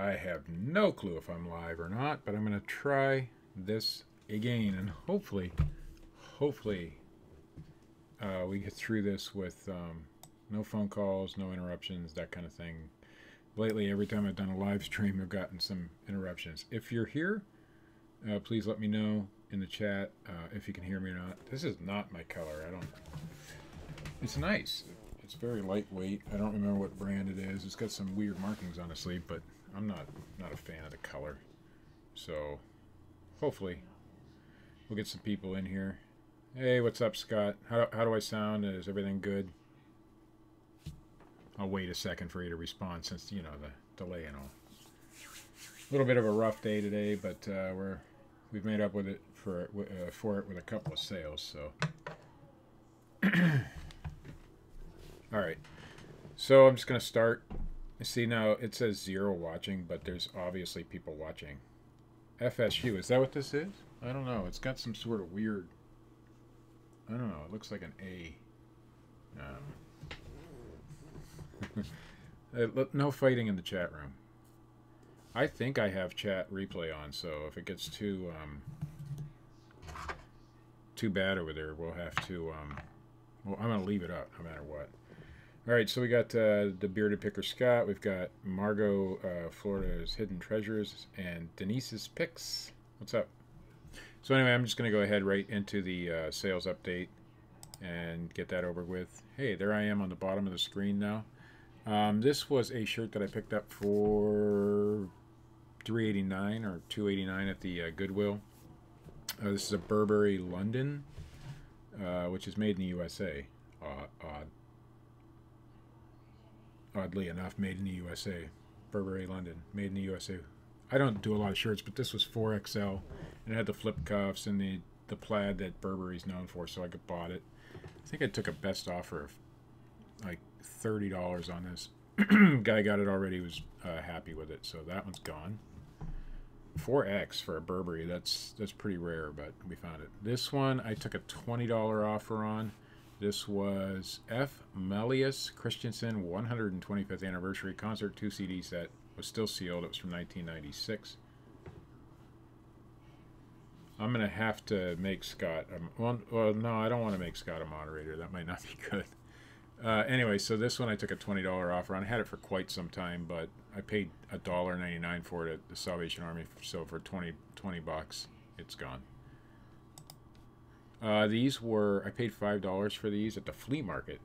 I have no clue if I'm live or not, but I'm going to try this again, and hopefully we get through this with no phone calls, no interruptions, that kind of thing. Lately, every time I've done a live stream, I've gotten some interruptions. If you're here, please let me know in the chat if you can hear me or not. This is not my color. It's nice. It's very lightweight. I don't remember what brand it is. It's got some weird markings on the sleeve, but I'm not a fan of the color. So hopefully we'll get some people in here. Hey, what's up, Scott? How do I sound? Is everything good? I'll wait a second for you to respond since, you know, the delay and all. A little bit of a rough day today, but we've made up with it for it with a couple of sales. So, all right. So I'm just gonna start. See, now it says 0 watching, but there's obviously people watching. FSU, is that what this is? I don't know. It's got some sort of weird. I don't know. It looks like an A. No fighting in the chat room. I think I have chat replay on, so if it gets too bad over there, we'll have to. Well, I'm gonna leave it up no matter what. All right, so we got the Bearded Picker Scott. We've got Margot, Florida's Hidden Treasures, and Denise's Picks. What's up? So anyway, I'm just gonna go ahead right into the sales update and get that over with. Hey, there I am on the bottom of the screen now. This was a shirt that I picked up for $3.89 or $2.89 at the Goodwill. This is a Burberry London, which is made in the USA. Oddly enough, made in the USA. Burberry London, made in the USA. I don't do a lot of shirts, but this was 4XL, and it had the flip cuffs and the plaid that Burberry's known for, so I bought it. I think I took a best offer of like $30 on this. Guy got it already, was happy with it, so that one's gone. 4X for a Burberry, that's pretty rare, but we found it. This one I took a $20 offer on. This was F. Melius Christensen 125th Anniversary Concert 2 CD set. It was still sealed. It was from 1996. I'm going to have to make Scott... well, no, I don't want to make Scott a moderator. That might not be good. Anyway, so this one I took a $20 offer on. I had it for quite some time, but I paid $1.99 for it at the Salvation Army. So for 20 bucks, it's gone. These were... I paid $5 for these at the flea market.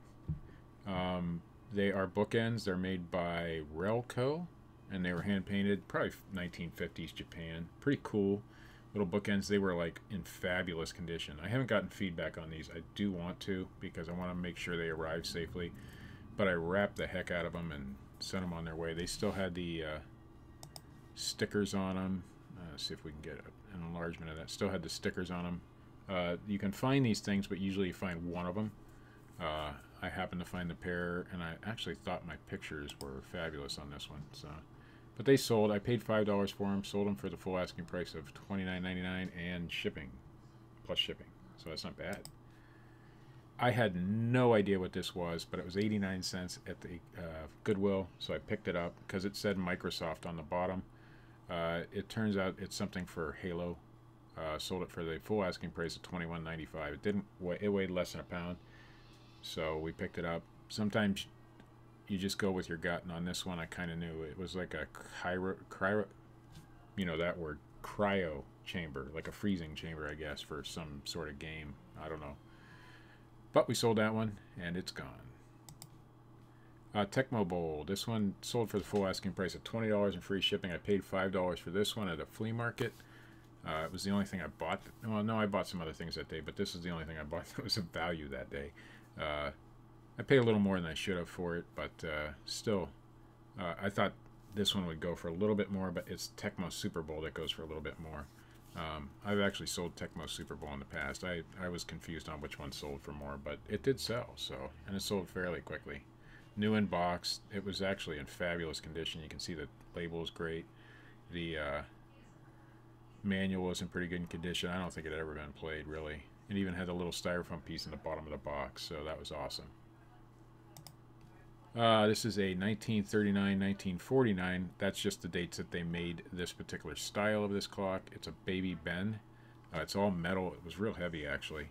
They are bookends. They're made by Relco, and they were hand-painted. Probably 1950s Japan. Pretty cool. Little bookends. They were like in fabulous condition. I haven't gotten feedback on these. I do want to, because I want to make sure they arrive safely. But I wrapped the heck out of them and sent them on their way. They still had the stickers on them. Let's see if we can get an enlargement of that. Still had the stickers on them. You can find these things, but usually you find one of them. I happened to find the pair, and I actually thought my pictures were fabulous on this one. So. But they sold. I paid $5 for them. Sold them for the full asking price of $29.99 and shipping, plus shipping. So that's not bad. I had no idea what this was, but it was 89 cents at the Goodwill. So I picked it up because it said Microsoft on the bottom. It turns out it's something for Halo. Sold it for the full asking price of $21.95. It weighed less than a pound. So we picked it up. Sometimes you just go with your gut, and on this one I kind of knew it was like a cryo, you know that word, cryo chamber, like a freezing chamber, I guess, for some sort of game. I don't know. But we sold that one, and it's gone. Tecmo Bowl. This one sold for the full asking price of $20 and free shipping. I paid $5 for this one at a flea market. It was the only thing I bought. Well, no, I bought some other things that day, but this is the only thing I bought that was of value that day. I paid a little more than I should have for it, but still, I thought this one would go for a little bit more, but it's Tecmo Super Bowl that goes for a little bit more. I've actually sold Tecmo Super Bowl in the past. I was confused on which one sold for more, but it did sell, so, and it sold fairly quickly. New in box. It was actually in fabulous condition. You can see the label is great. The manual was in pretty good condition. I don't think it had ever been played, really. It even had a little styrofoam piece in the bottom of the box, so that was awesome. This is a 1939, 1949. That's just the dates that they made this particular style of this clock. It's a Baby Ben. It's all metal. It was real heavy, actually.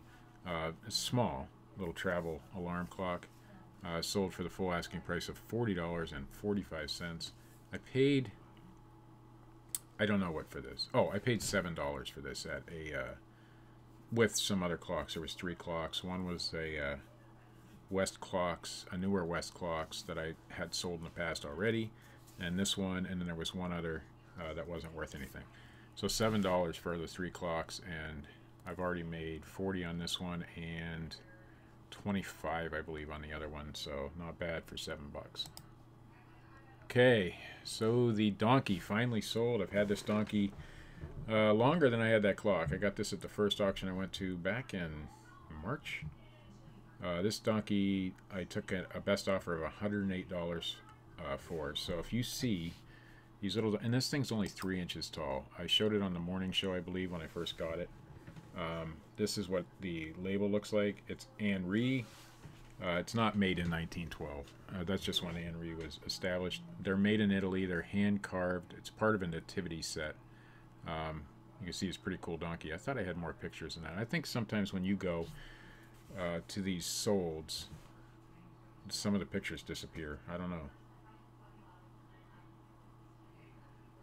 It's small, little travel alarm clock. Sold for the full asking price of $40.45. I paid, I don't know what for this. Oh, I paid $7 for this at a with some other clocks. There was 3 clocks. One was a West clocks, a newer West clocks that I had sold in the past already, and this one, and then there was one other that wasn't worth anything. So $7 for the 3 clocks, and I've already made 40 on this one and 25, I believe, on the other one. So not bad for $7. Okay, so the donkey finally sold. I've had this donkey longer than I had that clock. I got this at the first auction I went to back in March. This donkey I took a best offer of $108 for. So if you see these little, and this thing's only 3 inches tall. I showed it on the morning show, I believe, when I first got it. This is what the label looks like. It's Anne Ree. It's not made in 1912. That's just when Anne Ree was established. They're made in Italy. They're hand carved. It's part of a nativity set. You can see it's a pretty cool donkey. I thought I had more pictures than that. I think sometimes when you go to these solds, some of the pictures disappear. I don't know.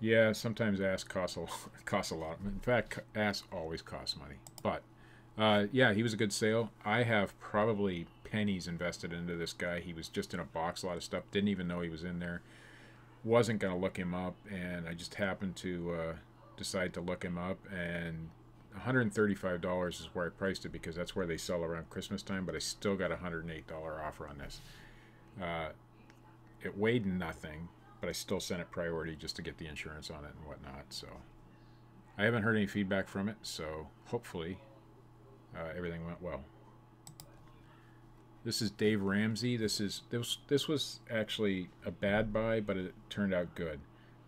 Yeah, sometimes ass costs a lot. In fact, ass always costs money. But yeah, he was a good sale. I have probably pennies invested into this guy. He was just in a box, a lot of stuff. Didn't even know he was in there. Wasn't going to look him up, and I just happened to decide to look him up, and $135 is where I priced it because that's where they sell around Christmas time, but I still got a $108 offer on this. It weighed nothing, but I still sent it priority just to get the insurance on it and whatnot. So I haven't heard any feedback from it, so hopefully everything went well. This is Dave Ramsey. This was actually a bad buy, but it turned out good.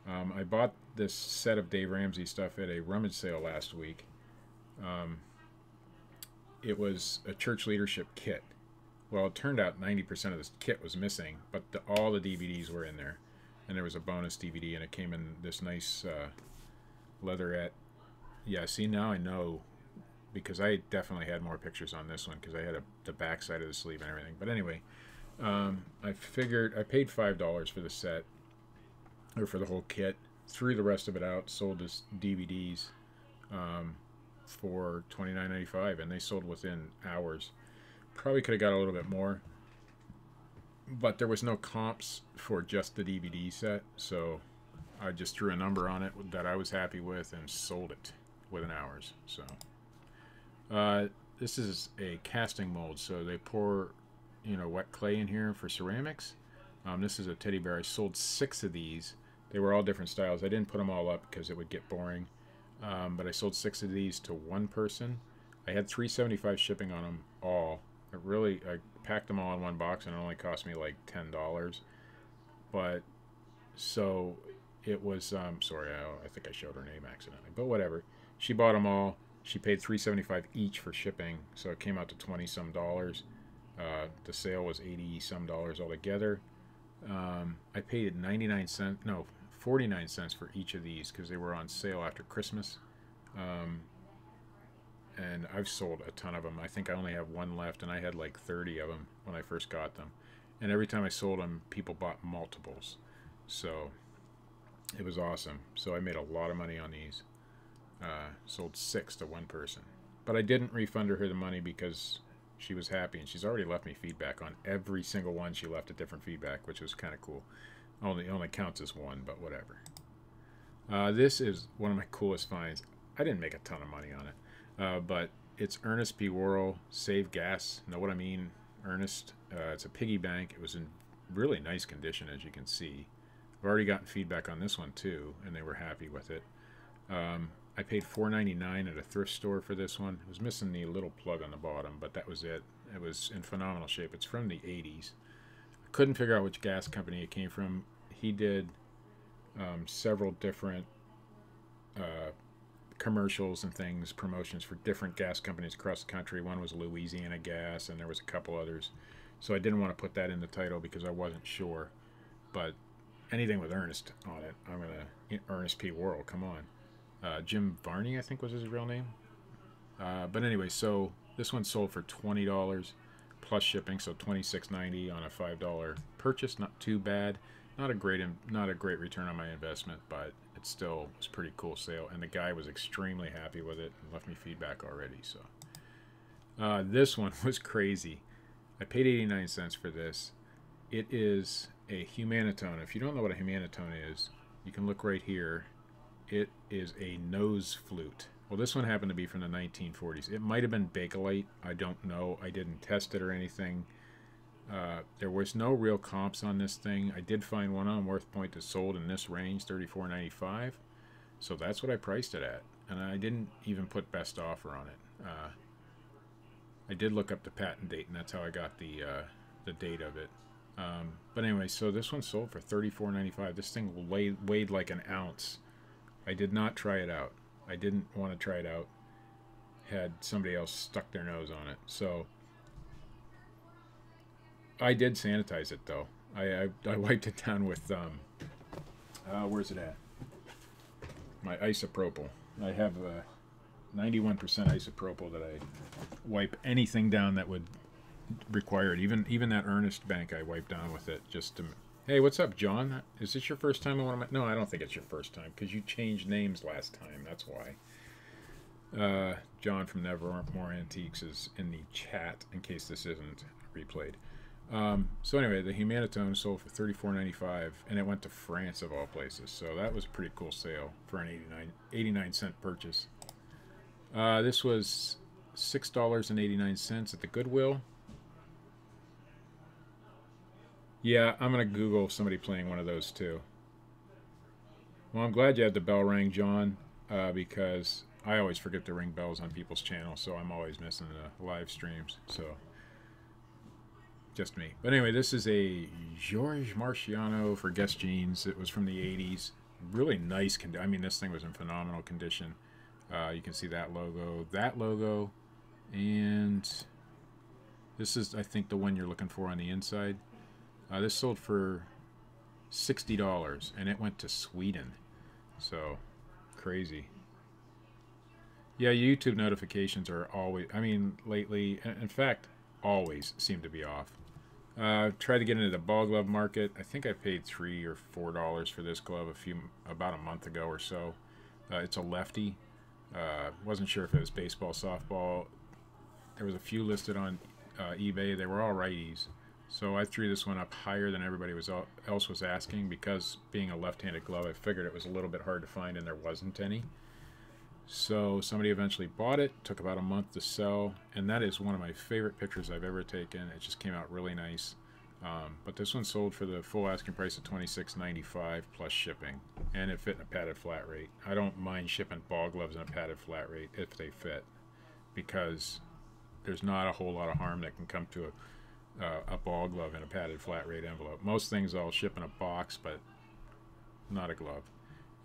I bought this set of Dave Ramsey stuff at a rummage sale last week. It was a church leadership kit. Well, it turned out 90% of this kit was missing, but all the DVDs were in there. And there was a bonus DVD, and it came in this nice leatherette. Yeah, see, now I know, because I definitely had more pictures on this one, because I had the back side of the sleeve and everything. But anyway, I figured I paid $5 for the set, or for the whole kit, threw the rest of it out, sold this DVDs for $29.95, and they sold within hours. Probably could have got a little bit more, but there was no comps for just the DVD set, so I just threw a number on it that I was happy with and sold it within hours. So this is a casting mold, so they pour wet clay in here for ceramics. This is a teddy bear. I sold 6 of these. They were all different styles. I didn't put them all up because it would get boring, but I sold 6 of these to one person. I had $3.75 shipping on them all. I packed them all in one box, and it only cost me like $10. But so it was sorry, I think I showed her name accidentally, but whatever. She bought them all. She paid $3.75 each for shipping, so it came out to $20-some. The sale was $80-some altogether. I paid 49 cents for each of these because they were on sale after Christmas. And I've sold a ton of them. I think I only have one left, and I had like 30 of them when I first got them. And every time I sold them, people bought multiples. So it was awesome. So I made a lot of money on these. Sold 6 to one person. But I didn't refund her the money because she was happy, and she's already left me feedback on every single one. She left a different feedback, which was kind of cool. Only counts as one, but whatever. This is one of my coolest finds. I didn't make a ton of money on it. But it's Ernest P. Worrell, Save Gas. Know what I mean? Ernest. It's a Piggy Bank. It was in really nice condition, as you can see. I've already gotten feedback on this one, too, and they were happy with it. I paid $4.99 at a thrift store for this one. It was missing the little plug on the bottom, but that was it. It was in phenomenal shape. It's from the 80s. I couldn't figure out which gas company it came from. He did several different commercials and things, promotions for different gas companies across the country. One was Louisiana Gas, and there was a couple others. So I didn't want to put that in the title because I wasn't sure. But anything with Ernest on it, I'm going to... Ernest P. Worrell, come on. Jim Varney, I think was his real name. But anyway, so this one sold for $20 plus shipping, so $26.90 on a $5 purchase. Not too bad. Not a great return on my investment, but it still was a pretty cool sale. And the guy was extremely happy with it and left me feedback already. So this one was crazy. I paid 89 cents for this. It is a humanitone. If you don't know what a humanitone is, you can look right here. It is a nose flute. Well, this one happened to be from the 1940s. It might have been Bakelite. I don't know. I didn't test it or anything. There was no real comps on this thing. I did find one on WorthPoint that sold in this range, $34.95. So that's what I priced it at. And I didn't even put best offer on it. I did look up the patent date, and that's how I got the date of it. But anyway, so this one sold for $34.95. This thing weighed like an ounce. I did not try it out. I didn't want to try it out. Had somebody else stuck their nose on it. So I did sanitize it though. I wiped it down with where's it at? My isopropyl. I have 91% isopropyl that I wipe anything down that would require it. Even that Ernest Bank I wiped down with it just to... Hey, what's up, John? Is this your first time on one of my... No, I don't think it's your first time, because you changed names last time. That's why. John from Nevermore Antiques is in the chat, in case this isn't replayed. So anyway, the Humanitone sold for $34.95, and it went to France, of all places. So that was a pretty cool sale for an 89-cent purchase. This was $6.89 at the Goodwill. Yeah, I'm going to Google somebody playing one of those too. Well, I'm glad you had the bell ring, John, because I always forget to ring bells on people's channels, so I'm always missing the live streams. So, just me. But anyway, this is a George Marciano for Guess Jeans. It was from the 80s. Really nice condition. I mean, this thing was in phenomenal condition. You can see that logo, and this is, I think, the one you're looking for on the inside. This sold for $60, and it went to Sweden. So, crazy. Yeah, YouTube notifications are always... I mean, lately... In fact, always seem to be off. Tried to get into the ball glove market. I think I paid $3 or $4 for this glove about a month ago or so. It's a lefty. Wasn't sure if it was baseball, softball. There was a few listed on eBay. They were all righties. So I threw this one up higher than everybody else was asking, because being a left-handed glove, I figured it was a little bit hard to find, and there wasn't any. So somebody eventually bought it. Took about a month to sell, and that is one of my favorite pictures I've ever taken. It just came out really nice. But this one sold for the full asking price of $26.95 plus shipping, and it fit in a padded flat rate. I don't mind shipping ball gloves in a padded flat rate if they fit, because there's not a whole lot of harm that can come to a ball glove in a padded flat rate envelope. Most things I'll ship in a box, but not a glove.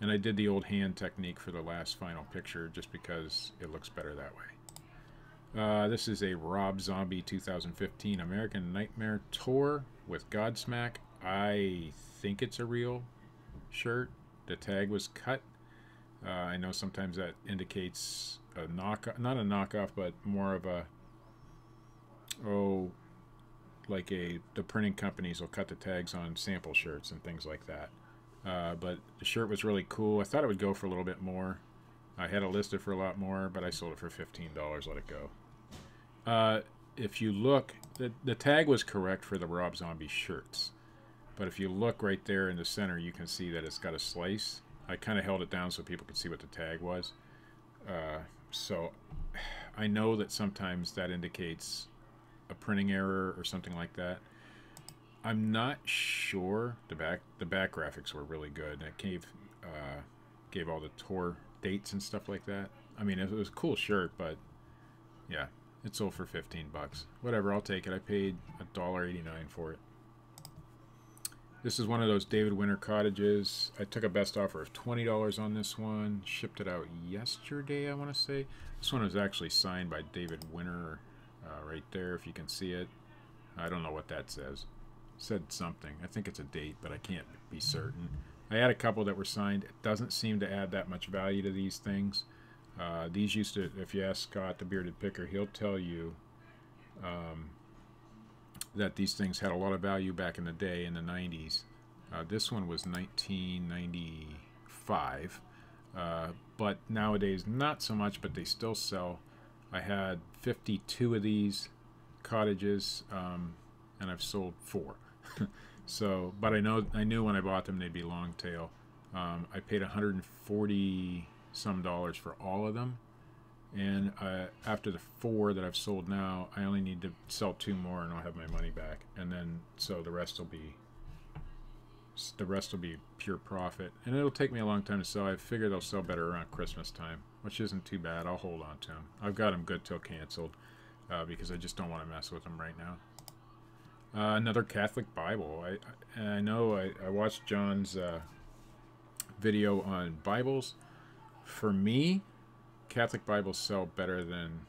And I did the old hand technique for the last final picture just because it looks better that way. This is a Rob Zombie 2015 American Nightmare Tour with Godsmack. I think it's a real shirt. The tag was cut. I know sometimes that indicates a knockoff, not a knockoff, but more of a, like the printing companies will cut the tags on sample shirts and things like that. But the shirt was really cool. I thought it would go for a little bit more. I had it listed for a lot more, but I sold it for $15. Let it go. If you look, the tag was correct for the Rob Zombie shirts. But if you look right there in the center, you can see that it's got a slice. I kind of held it down so people could see what the tag was. So I know that sometimes that indicates a printing error or something like that. I'm not sure. The back graphics were really good. It gave all the tour dates and stuff like that. I mean, it was a cool shirt, but yeah, it sold for $15. Whatever, I'll take it. I paid $1.89 for it. This is one of those David Winter cottages. I took a best offer of $20 on this one. Shipped it out yesterday, I want to say. This one was actually signed by David Winter right there, if you can see it. I don't know what that says. Said something. I think it's a date, but I can't be certain. I had a couple that were signed. It doesn't seem to add that much value to these things. These used to, if you ask Scott, the bearded picker, he'll tell you that these things had a lot of value back in the day in the 90s. This one was 1995, but nowadays not so much, but they still sell. I had 52 of these cottages, and I've sold 4. So, but I knew when I bought them they'd be long tail. I paid $140 some for all of them, and after the 4 that I've sold now, I only need to sell 2 more and I'll have my money back, and then so the rest will be pure profit, and it'll take me a long time to sell. I figure they'll sell better around Christmas time, which isn't too bad. I'll hold on to them. I've got them good till canceled, because I just don't want to mess with them right now. Another Catholic Bible. I know I watched John's video on Bibles. For me, Catholic Bibles sell better than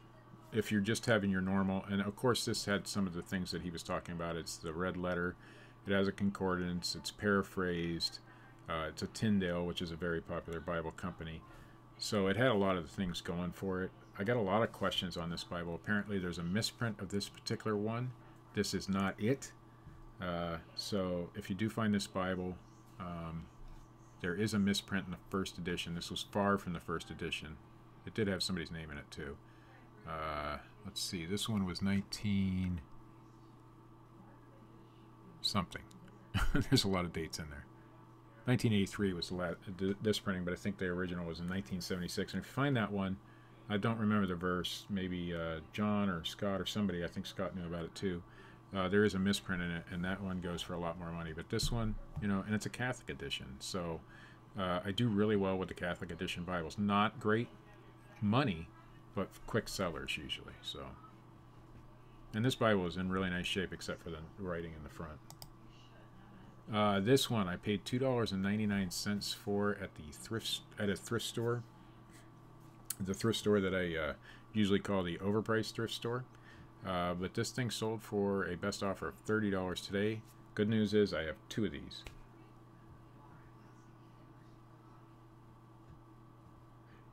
if you're just having your normal. And of course, this had some of the things that he was talking about. It's the red letter. It has a concordance. It's paraphrased. It's a Tyndale, which is a very popular Bible company. So it had a lot of the things going for it. I got a lot of questions on this Bible. Apparently, there's a misprint of this particular one. This is not it. So if you do find this Bible, there is a misprint in the first edition. This was far from the first edition. It did have somebody's name in it too. Let's see. This one was 19 something. There's a lot of dates in there. 1983 was this printing, but I think the original was in 1976. And if you find that one, I don't remember the verse. Maybe John or Scott or somebody, I think Scott knew about it too. There is a misprint in it, and that one goes for a lot more money. But this one, you know, and it's a Catholic edition. So I do really well with the Catholic edition Bibles. Not great money, but quick sellers usually. So, and this Bible is in really nice shape except for the writing in the front. This one I paid $2.99 for at a thrift store. The thrift store that I usually call the overpriced thrift store. But this thing sold for a best offer of $30 today. Good news is I have 2 of these.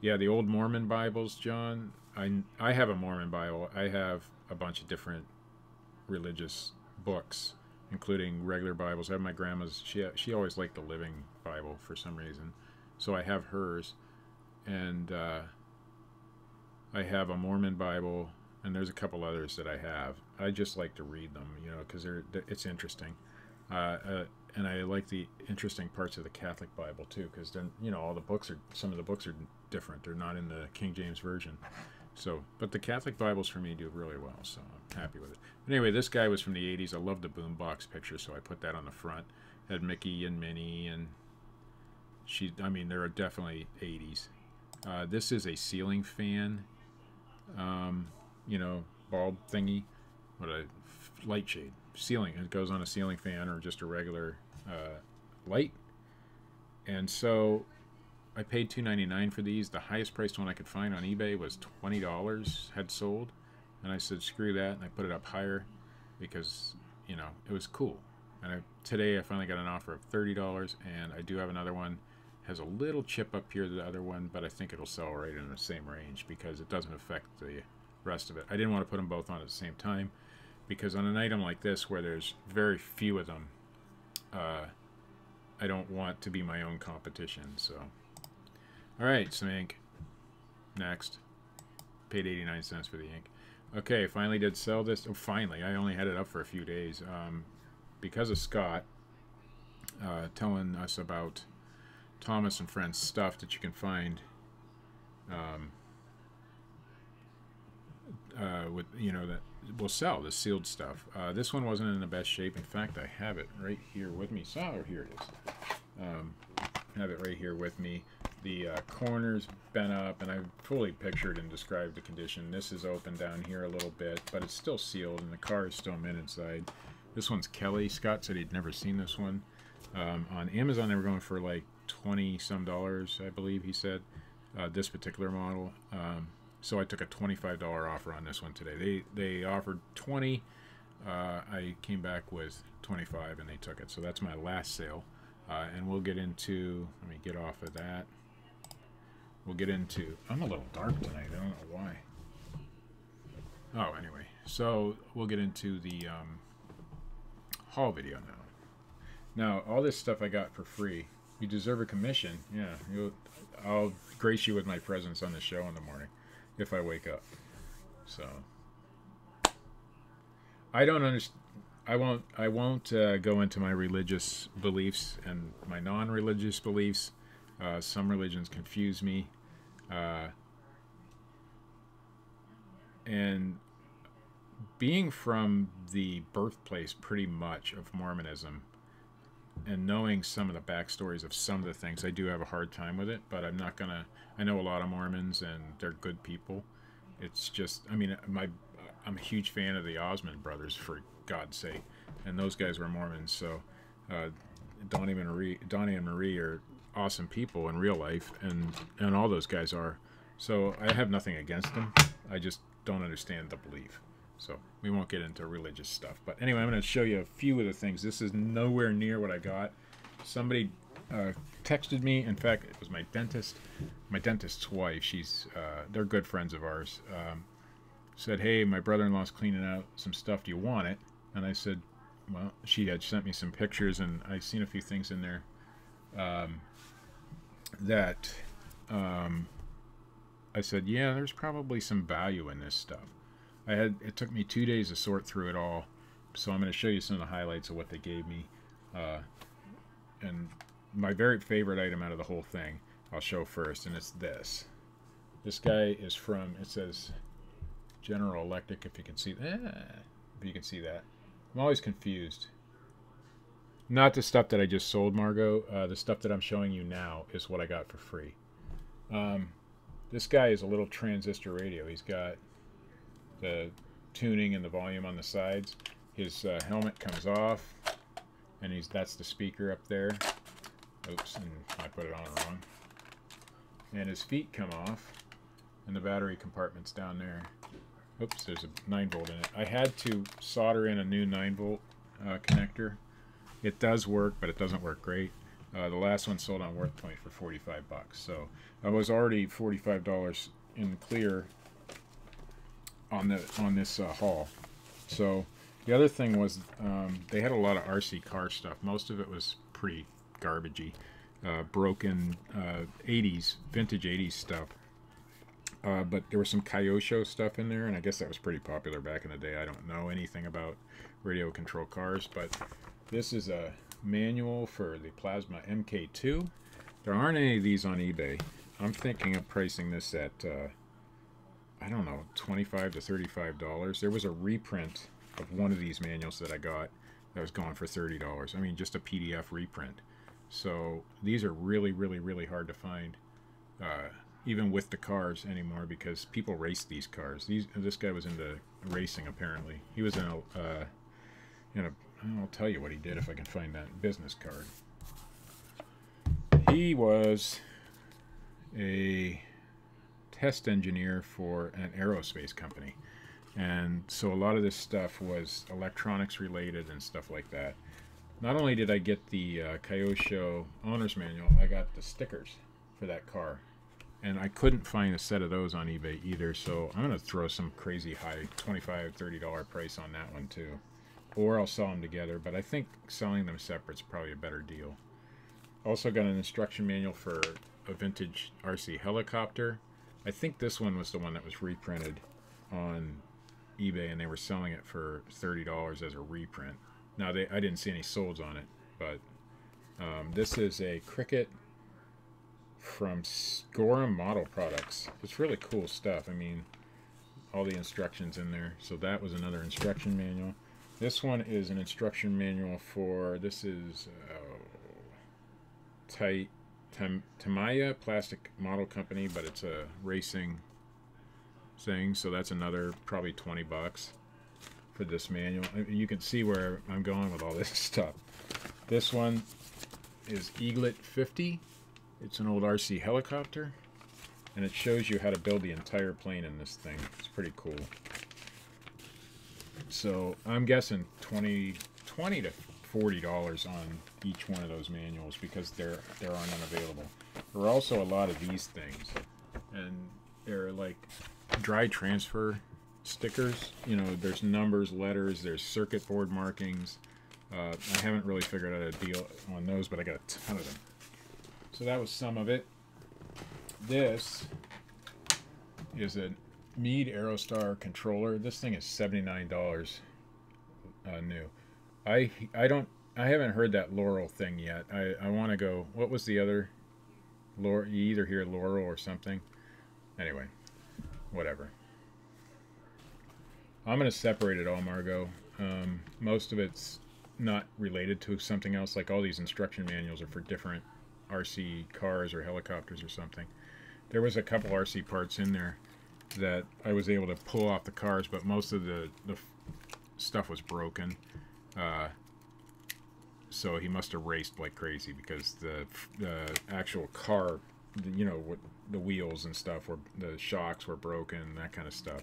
Yeah, the old Mormon Bibles, John. I have a Mormon Bible. I have a bunch of different religious books, including regular Bibles. I have my grandma's. She always liked the Living Bible for some reason, so I have hers, and I have a Mormon Bible, and there's a couple others that I have. I just like to read them, you know, because it's interesting, and I like the interesting parts of the Catholic Bible too, because then, you know, some of the books are different. They're not in the King James Version. So, but the Catholic Bibles for me do really well, so I'm happy with it. But anyway, this guy was from the 80s. I love the boombox picture, so I put that on the front. Had Mickey and Minnie, and I mean, there are definitely 80s. This is a ceiling fan, you know, bulb thingy. What a light shade. Ceiling. It goes on a ceiling fan or just a regular light. And so I paid $2.99 for these. The highest priced one I could find on eBay was $20 had sold. And I said, screw that, and I put it up higher because, you know, it was cool. And today I finally got an offer of $30, and I do have another one. Has a little chip up here, the other one, but I think it'll sell right in the same range because it doesn't affect the rest of it. I didn't want to put them both on at the same time because on an item like this where there's very few of them, I don't want to be my own competition, so... Alright, some ink. Next. Paid 89 cents for the ink. Okay, finally did sell this. Oh, finally. I only had it up for a few days. Because of Scott telling us about Thomas and Friends stuff that you can find with, you know, that will sell, the sealed stuff. This one wasn't in the best shape. In fact, I have it right here with me. Here it is. Have it right here with me. The corners bent up, and I fully pictured and described the condition. This is open down here a little bit, but it's still sealed, and the car is still mint inside. This one's Kelly. Scott said he'd never seen this one. On Amazon, they were going for like $20-some, I believe he said, this particular model. So I took a $25 offer on this one today. They offered $20. I came back with 25 and they took it. So that's my last sale. And we'll get into, let me get off of that. We'll get into, I'm a little dark tonight, I don't know why. Oh, anyway, so we'll get into the haul video now. Now, all this stuff I got for free. You deserve a commission. Yeah, I'll grace you with my presence on the show in the morning if I wake up. So, I don't understand. I won't go into my religious beliefs and my non-religious beliefs. Some religions confuse me. And being from the birthplace pretty much of Mormonism and knowing some of the backstories of some of the things, I do have a hard time with it, but I'm not gonna, I know a lot of Mormons and they're good people. It's just, I mean, I'm a huge fan of the Osmond brothers, for God's sake, and those guys were Mormons, so Donnie and Marie are awesome people in real life, and all those guys are. So I have nothing against them. I just don't understand the belief. So we won't get into religious stuff. But anyway, I'm going to show you a few of the things. This is nowhere near what I got. Somebody texted me. In fact, it was my dentist's wife. They're good friends of ours. Said, hey, my brother-in-law's cleaning out some stuff. Do you want it? And I said, well, she had sent me some pictures, and I seen a few things in there that I said, yeah, there's probably some value in this stuff. It took me 2 days to sort through it all, so I'm going to show you some of the highlights of what they gave me. And my very favorite item out of the whole thing, I'll show first, and it's this. This guy is from, it says General Electric, if you can see that. If you can see that. I'm always confused. Not the stuff that I just sold, Margot. The stuff that I'm showing you now is what I got for free. This guy is a little transistor radio. He's got the tuning and the volume on the sides. His helmet comes off, and that's the speaker up there. Oops, and I put it on wrong. And his feet come off, and the battery compartment's down there. Oops, there's a 9-volt in it. I had to solder in a new 9-volt connector. It does work, but it doesn't work great. The last one sold on WorthPoint for 45 bucks. So I was already $45 in the clear on this haul. So the other thing was they had a lot of RC car stuff. Most of it was pretty garbagey, broken 80s, vintage 80s stuff. But there was some Kyosho stuff in there, and I guess that was pretty popular back in the day. I don't know anything about radio control cars, but this is a manual for the Plasma MK2. There aren't any of these on eBay. I'm thinking of pricing this at, I don't know, $25 to $35. There was a reprint of one of these manuals that I got that was going for $30. I mean, just a PDF reprint. So these are really, really, really hard to find, even with the cars anymore, because people race these cars. This guy was into racing, apparently. He was in I'll tell you what he did if I can find that business card. He was a test engineer for an aerospace company. And so a lot of this stuff was electronics related and stuff like that. Not only did I get the Kyosho owner's manual, I got the stickers for that car. And I couldn't find a set of those on eBay either, so I'm going to throw some crazy high $25, $30 price on that one too. Or I'll sell them together, but I think selling them separate is probably a better deal. Also got an instruction manual for a vintage RC helicopter. I think this one was the one that was reprinted on eBay, and they were selling it for $30 as a reprint. Now, I didn't see any solds on it, but this is a Cricket from Gorham Model Products. It's really cool stuff. I mean, all the instructions in there. So that was another instruction manual. This one is an instruction manual for, this is Tamaya Plastic Model Company, but it's a racing thing, so that's another probably 20 bucks for this manual. You can see where I'm going with all this stuff. This one is Eaglet 50. It's an old RC helicopter, and it shows you how to build the entire plane in this thing. It's pretty cool. So I'm guessing $20 to $40 on each one of those manuals because there are none available. There are also a lot of these things, and they're like dry transfer stickers. You know, there's numbers, letters, there's circuit board markings. I haven't really figured out a deal on those, but I got a ton of them. So that was some of it. This is a Mead Aerostar controller. This thing is $79 new. I haven't heard that Laurel thing yet. I want to go. What was the other? Laurel. You either hear Laurel or something. Anyway, whatever. I'm gonna separate it all, Margot. Most of it's not related to something else. Like all these instruction manuals are for different RC cars or helicopters or something. There was a couple RC parts in there that I was able to pull off the cars, but most of the stuff was broken. So he must have raced like crazy because the actual car, you know, the wheels and stuff, the shocks were broken, that kind of stuff.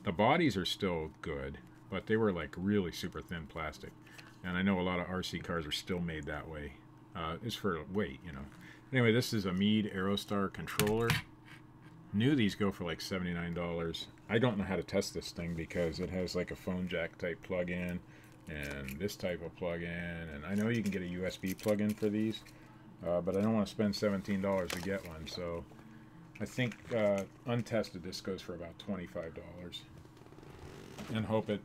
The bodies are still good, but they were like really super thin plastic. And I know a lot of RC cars are still made that way. It's for weight, you know. Anyway, this is a Mead Aerostar controller. New these go for like $79. I don't know how to test this thing because it has like a phone jack type plug-in and this type of plug-in, and I know you can get a USB plug-in for these, but I don't want to spend $17 to get one. So I think untested this goes for about $25, and hope I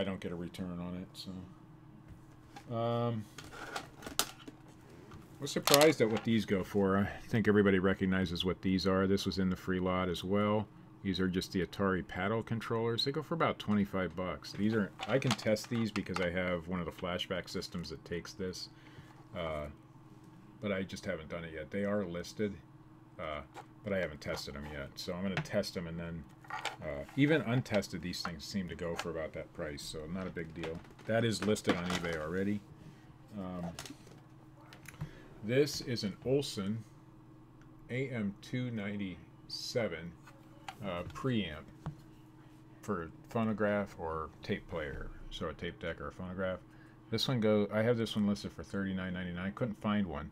don't get a return on it. So I was surprised at what these go for. I think everybody recognizes what these are. This was in the free lot as well. These are just the Atari paddle controllers. They go for about 25 bucks. These are, I can test these because I have one of the flashback systems that takes this, but I just haven't done it yet. They are listed, but I haven't tested them yet. So I'm going to test them, and then even untested, these things seem to go for about that price, so not a big deal. That is listed on eBay already. This is an Olson AM297 preamp for phonograph or tape player, so a tape deck or a phonograph. This one I have this one listed for $39.99. Couldn't find one.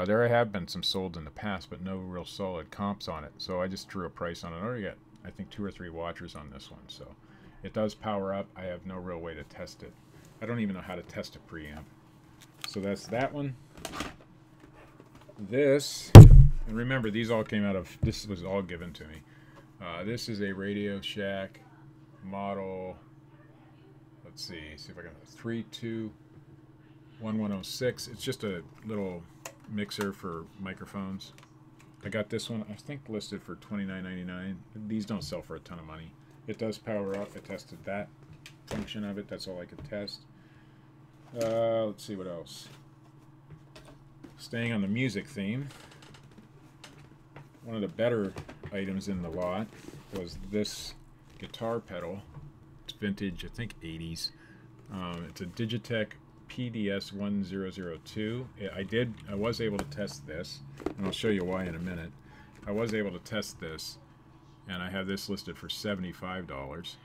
There have been some sold in the past, but no real solid comps on it, so I just drew a price on it. I already got, I think, 2 or 3 watchers on this one, so it does power up. I have no real way to test it. I don't even know how to test a preamp. So that's that one. This, and remember, these all came out of, this was all given to me. This is a Radio Shack model, let's see if I can, 321106. It's just a little mixer for microphones. I got this one, I think, listed for $29.99. These don't sell for a ton of money. It does power up. I tested that function of it. That's all I could test. Let's see what else. Staying on the music theme, one of the better items in the lot was this guitar pedal. It's vintage, I think 80s. It's a Digitech PDS1002. I was able to test this, and I'll show you why in a minute. I was able to test this, and I have this listed for $75,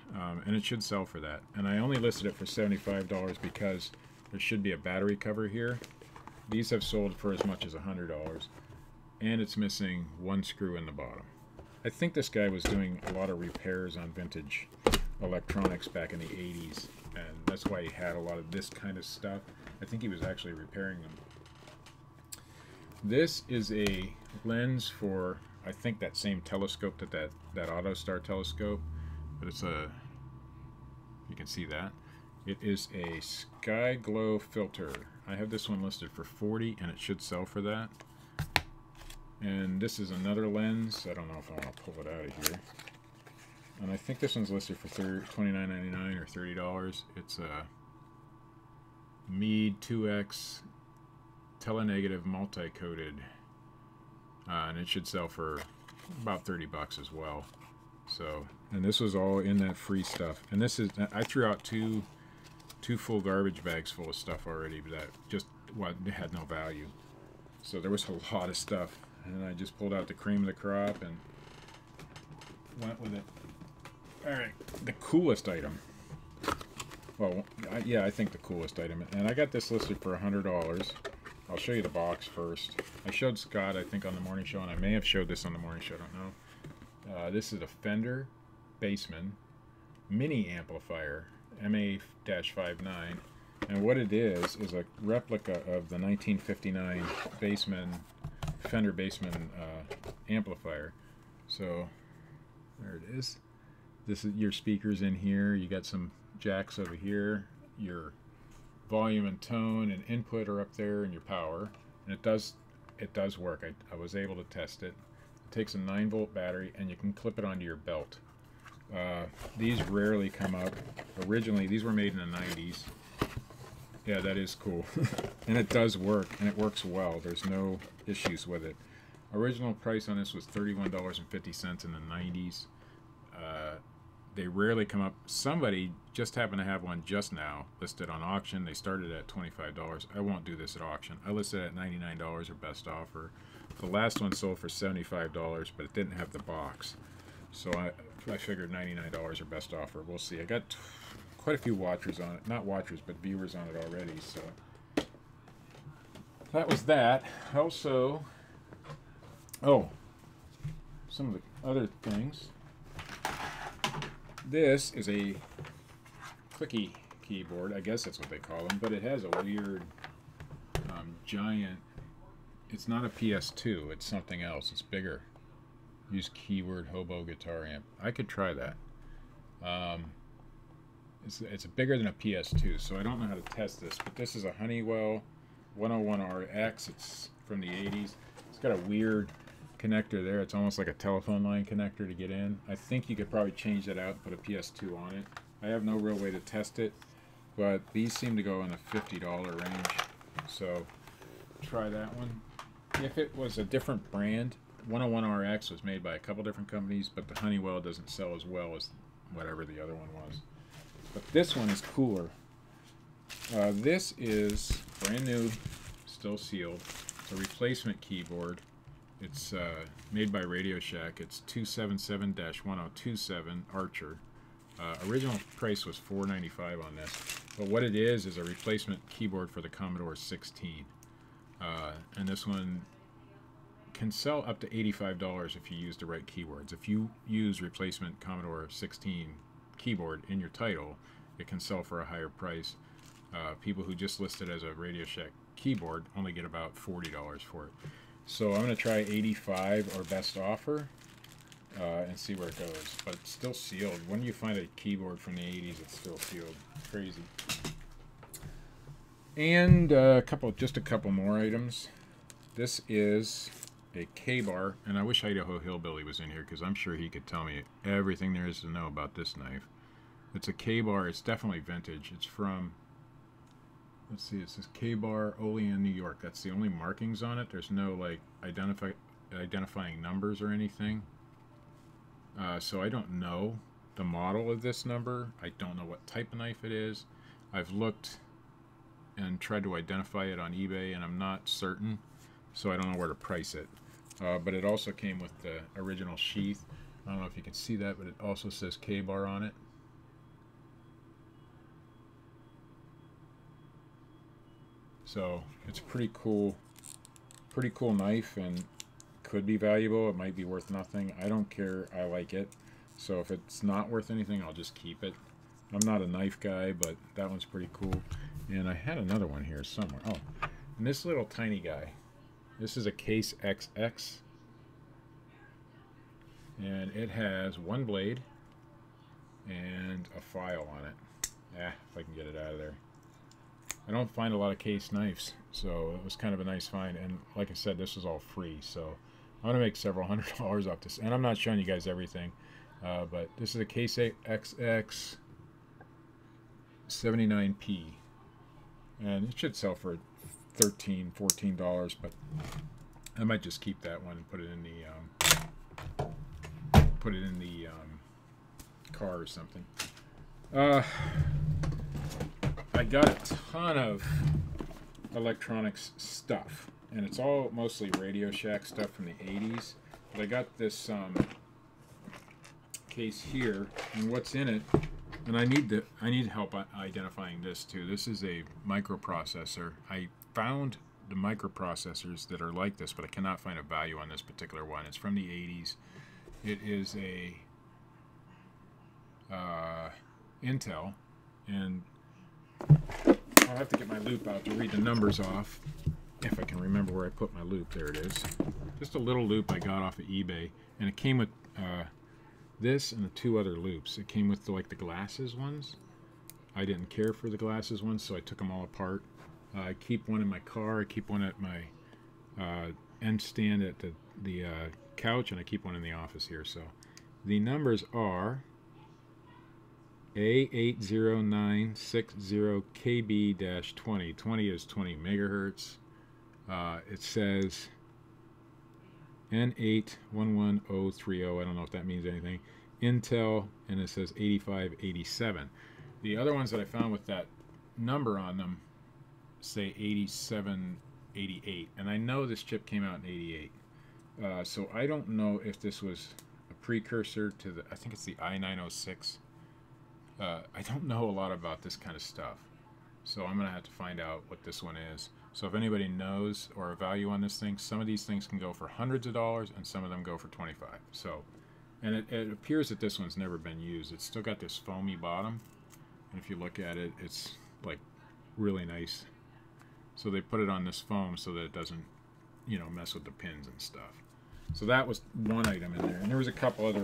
and it should sell for that. And I only listed it for $75 because there should be a battery cover here. These have sold for as much as $100, and it's missing one screw in the bottom. I think this guy was doing a lot of repairs on vintage electronics back in the 80s, and that's why he had a lot of this kind of stuff. I think he was actually repairing them. This is a lens for, I think, that same telescope, that Aerostar telescope, but it's a, you can see that. It is a Sky Glow filter. I have this one listed for $40, and it should sell for that. And this is another lens. I don't know if I want to pull it out of here. And I think this one's listed for $29.99 or $30. It's a Mead 2X telenegative multi-coated, and it should sell for about 30 bucks as well. So, and this was all in that free stuff. And this is, I threw out two full garbage bags full of stuff already that just had no value. So there was a lot of stuff, and I just pulled out the cream of the crop and went with it. All right, the coolest item Well, yeah, I think the coolest item. And I got this listed for $100. I'll show you the box first. I showed Scott, I think, on the morning show, and I may have showed this on the morning show, I don't know. This is a Fender Bassman mini amplifier, MA-59. And what it is a replica of the 1959 Fender Bassman amplifier. So, there it is. This is your speakers in here. You got some jacks over here. Your volume and tone and input are up there, and your power. And it does work. I was able to test it. It takes a 9-volt battery, and you can clip it onto your belt. These rarely come up. Originally, these were made in the 90s. Yeah, that is cool. And it does work, and it works well. There's no issues with it. Original price on this was $31.50 in the 90s. They rarely come up. Somebody just happened to have one just now listed on auction. They started at $25. I won't do this at auction. I listed it at $99 or best offer. The last one sold for $75, but it didn't have the box. So I figured $99 or best offer. We'll see. I got quite a few watchers on it. Not watchers, but viewers on it already. So that was that. Also, some of the other things. This is a Quickie Keyboard. I guess that's what they call them. But it has a weird giant... It's not a PS2. It's something else. It's bigger. Use keyword hobo guitar amp. I could try that. It's bigger than a PS2, so I don't know how to test this. But this is a Honeywell 101RX. It's from the 80s. It's got a weird connector there. It's almost like a telephone line connector to get in. I think you could probably change that out and put a PS2 on it. I have no real way to test it, but these seem to go in the $50 range. So try that one. If it was a different brand, 101RX was made by a couple different companies, but the Honeywell doesn't sell as well as whatever the other one was. But this one is cooler. This is brand new, still sealed. It's a replacement keyboard. It's made by Radio Shack. It's 277-1027 Archer. Original price was $495 on this. But what it is a replacement keyboard for the Commodore 16. And this one can sell up to $85 if you use the right keywords. If you use replacement Commodore 16 keyboard in your title, it can sell for a higher price. People who just list it as a Radio Shack keyboard only get about $40 for it. So I'm going to try 85 or best offer and see where it goes. But it's still sealed. When you find a keyboard from the 80s, it's still sealed. Crazy. And just a couple more items. This is a K-bar, and I wish Idaho Hillbilly was in here because I'm sure he could tell me everything there is to know about this knife. It's a K-bar. It's definitely vintage. It's from, let's see, it says K-bar, Olean, New York. That's the only markings on it. There's no like identifying numbers or anything. So I don't know the model of this number. I don't know what type of knife it is. I've looked and tried to identify it on eBay, and I'm not certain, so I don't know where to price it. But it also came with the original sheath. I don't know if you can see that, but it also says K-bar on it. So it's a pretty cool knife, and could be valuable. It might be worth nothing. I don't care. I like it. So if it's not worth anything, I'll just keep it. I'm not a knife guy, but that one's pretty cool. And I had another one here somewhere. Oh, and this little tiny guy. This is a Case XX. And it has one blade and a file on it. If I can get it out of there. I don't find a lot of Case knives, so it was kind of a nice find. And like I said, this was all free, so I'm going to make several $100s off this. And I'm not showing you guys everything, but this is a Case XX 79P. And it should sell for $13, $14, but I might just keep that one and put it in the car or something. I got a ton of electronics stuff, and it's all mostly Radio Shack stuff from the 80s. But I got this case here, and what's in it And I need help identifying this too. This is a microprocessor. I found the microprocessors that are like this, but I cannot find a value on this particular one. It's from the 80s. It is a Intel, and I'll have to get my loop out to read the numbers off, if I can remember where I put my loop. There it is. Just a little loop I got off of eBay, and it came with this and the 2 other loops. It came with the glasses ones. I didn't care for the glasses ones, so I took them all apart. I keep one in my car. I keep one at my end stand at the couch, and I keep one in the office here. So the numbers are A80960KB-20. 20 is 20 megahertz. It says N811030. I don't know if that means anything. Intel, and it says 8587. The other ones that I found with that number on them say 8788, and I know this chip came out in 88. So I don't know if this was a precursor to the, I think it's the i906. I don't know a lot about this kind of stuff, so I'm gonna have to find out what this one is. So if anybody knows or a value on this thing, some of these things can go for hundreds of dollars, and some of them go for 25. So, and it appears that this one's never been used. It's still got this foamy bottom, and if you look at it, it's like really nice. So they put it on this foam so that it doesn't, mess with the pins and stuff. So that was one item in there, and there was a couple other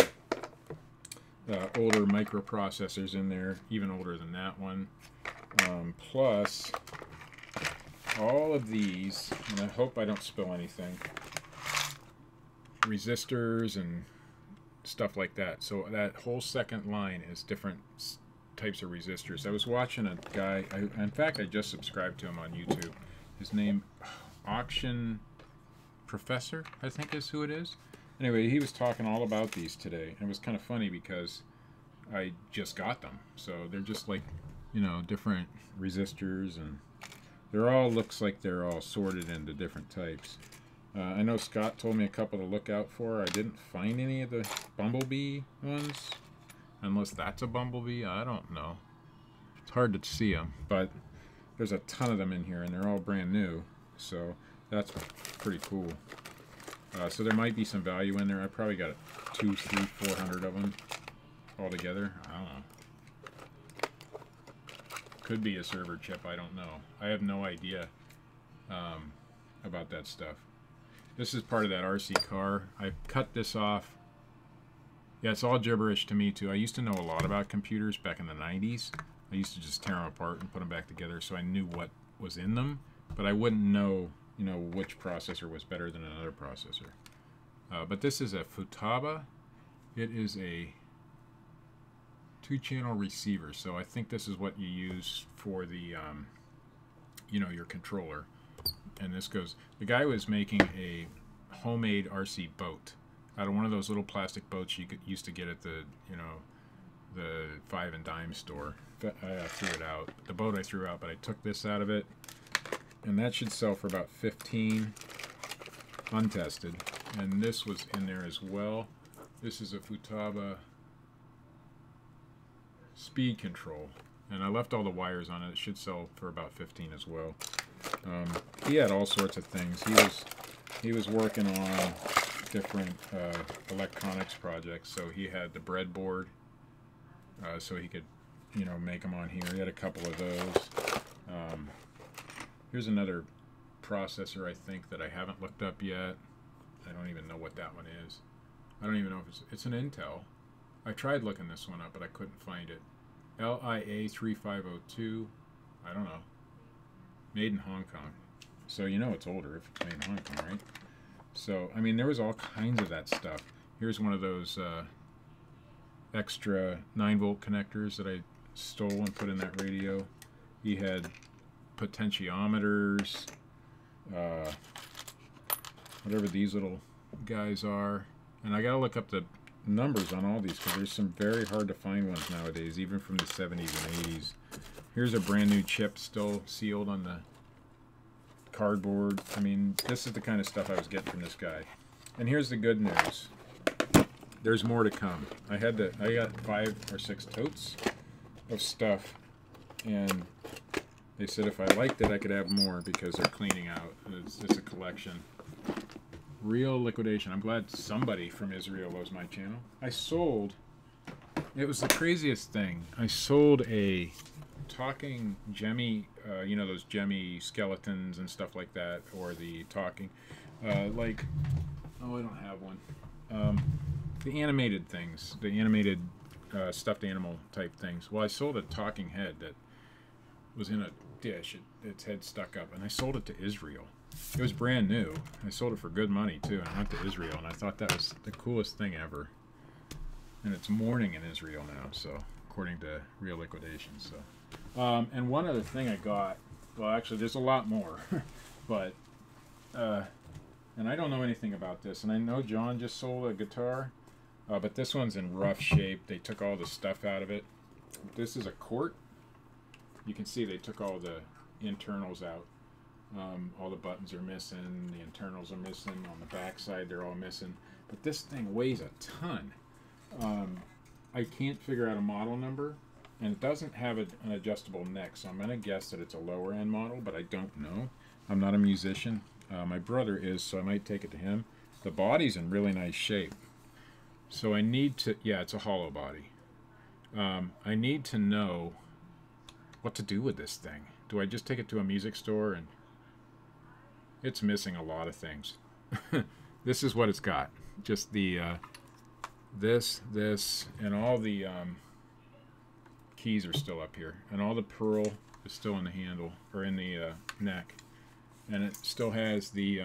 older microprocessors in there, even older than that one. Plus, all of these, and I hope I don't spill anything, resistors and stuff like that. So that whole second line is different types of resistors. I was watching a guy, in fact, I just subscribed to him on YouTube. His name, Auction Professor, I think is who it is. Anyway, he was talking all about these today. And it was kind of funny because I just got them. So they're just like, different resistors, and they're all, looks like they're all sorted into different types. I know Scott told me a couple to look out for. I didn't find any of the Bumblebee ones, unless that's a Bumblebee. I don't know. It's hard to see them, but there's a ton of them in here, and they're all brand new, so that's pretty cool. So there might be some value in there. I probably got 200, 300, 400 of them all together. I don't know. Could be a server chip. I don't know. I have no idea about that stuff. This is part of that RC car. I cut this off. Yeah, it's all gibberish to me too. I used to know a lot about computers back in the 90s. I used to just tear them apart and put them back together, so I knew what was in them, but I wouldn't know, which processor was better than another processor. But this is a Futaba. It is a 2-channel receiver, so I think this is what you use for the, your controller. And this goes, the guy was making a homemade RC boat out of one of those little plastic boats you used to get at the, the 5 and dime store. I threw it out. The boat I threw out, but I took this out of it, and that should sell for about 15 untested. And this was in there as well. This is a Futaba speed control, and I left all the wires on it. It should sell for about 15 as well. He had all sorts of things. He was working on different electronics projects. So he had the breadboard, so he could, make them on here. He had a couple of those. Here's another processor, I think, that I haven't looked up yet. I don't even know what that one is. I don't even know if it's an Intel. I tried looking this one up, but I couldn't find it. LIA3502. I don't know. Made in Hong Kong. So it's older if it's made in Hong Kong, right? So, I mean, there was all kinds of that stuff. Here's one of those extra 9-volt connectors that I stole and put in that radio. He had potentiometers, whatever these little guys are. And I gotta look up the numbers on all these, because there's some very hard to find ones nowadays, even from the 70s and 80s. Here's a brand new chip still sealed on the cardboard. I mean, this is the kind of stuff I was getting from this guy. And here's the good news. There's more to come. I got 5 or 6 totes of stuff, and they said if I liked it, I could have more because they're cleaning out. It's just a collection. Real liquidation. I'm glad somebody from Israel loves my channel. I sold, it was the craziest thing. I sold a talking Jemmy, you know, those Jemmy skeletons and stuff like that, or the talking, like, oh, I don't have one. The animated things, the animated stuffed animal type things. Well, I sold a talking head that was in a dish, its head stuck up, and I sold it to Israel. It was brand new. I sold it for good money too, and I went to Israel, and I thought that was the coolest thing ever. And it's mourning in Israel now, so according to Real Liquidation. So, and one other thing I got. Well, actually, there's a lot more, but and I don't know anything about this. And I know John just sold a guitar, but this one's in rough shape. They took all the stuff out of it. This is a Cort. You can see they took all the internals out. All the buttons are missing, the internals are missing, on the back side they're all missing. But this thing weighs a ton. I can't figure out a model number, and it doesn't have an adjustable neck, so I'm going to guess that it's a lower end model, but I don't know. I'm not a musician. My brother is, so I might take it to him. The body's in really nice shape. So I need to, yeah, it's a hollow body. I need to know what to do with this thing. Do I just take it to a music store? And it's missing a lot of things. This is what it's got. Just the this, and all the keys are still up here, and all the pearl is still in the handle, or in the neck, and it still has the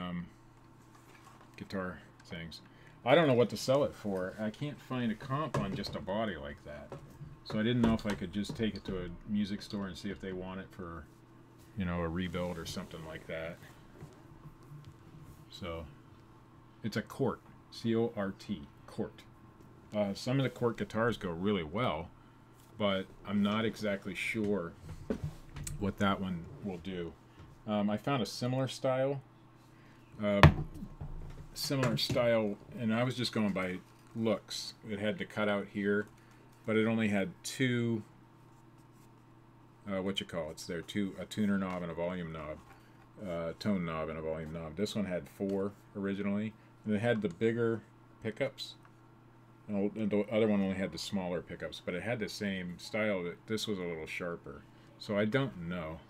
guitar things. I don't know what to sell it for. I can't find a comp on just a body like that, so I didn't know if I could just take it to a music store and see if they want it for, you know, a rebuild or something like that. So it's a Cort, C-O-R-T, Cort. Some of the Cort guitars go really well, but I'm not exactly sure what that one will do. I found a similar style, and I was just going by looks. It had the cutout here, but it only had two, a tuner knob and a volume knob, tone knob and a volume knob. This one had 4 originally, and it had the bigger pickups. And the other one only had the smaller pickups, but it had the same style. This was a little sharper. So I don't know.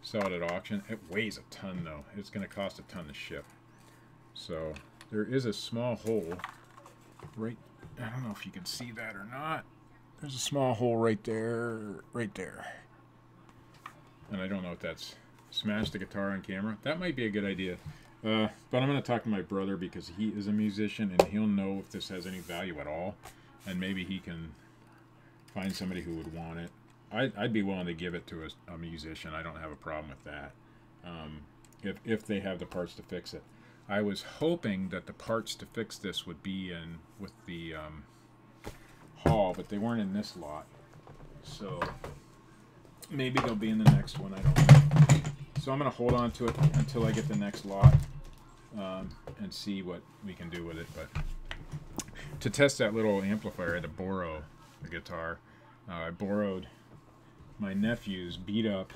Sell it at auction. It weighs a ton though. It's going to cost a ton to ship. So there is a small hole right. I don't know if you can see that or not. There's a small hole right there, And I don't know if that's smashed the guitar on camera. That might be a good idea. But I'm going to talk to my brother because he is a musician and he'll know if this has any value at all. And maybe he can find somebody who would want it. I'd be willing to give it to a musician. I don't have a problem with that. If they have the parts to fix it. I was hoping that the parts to fix this would be in with the haul, but they weren't in this lot. So maybe they'll be in the next one. I don't know. So I'm going to hold on to it until I get the next lot and see what we can do with it. But to test that little amplifier, I had to borrow the guitar. I borrowed my nephew's beat up.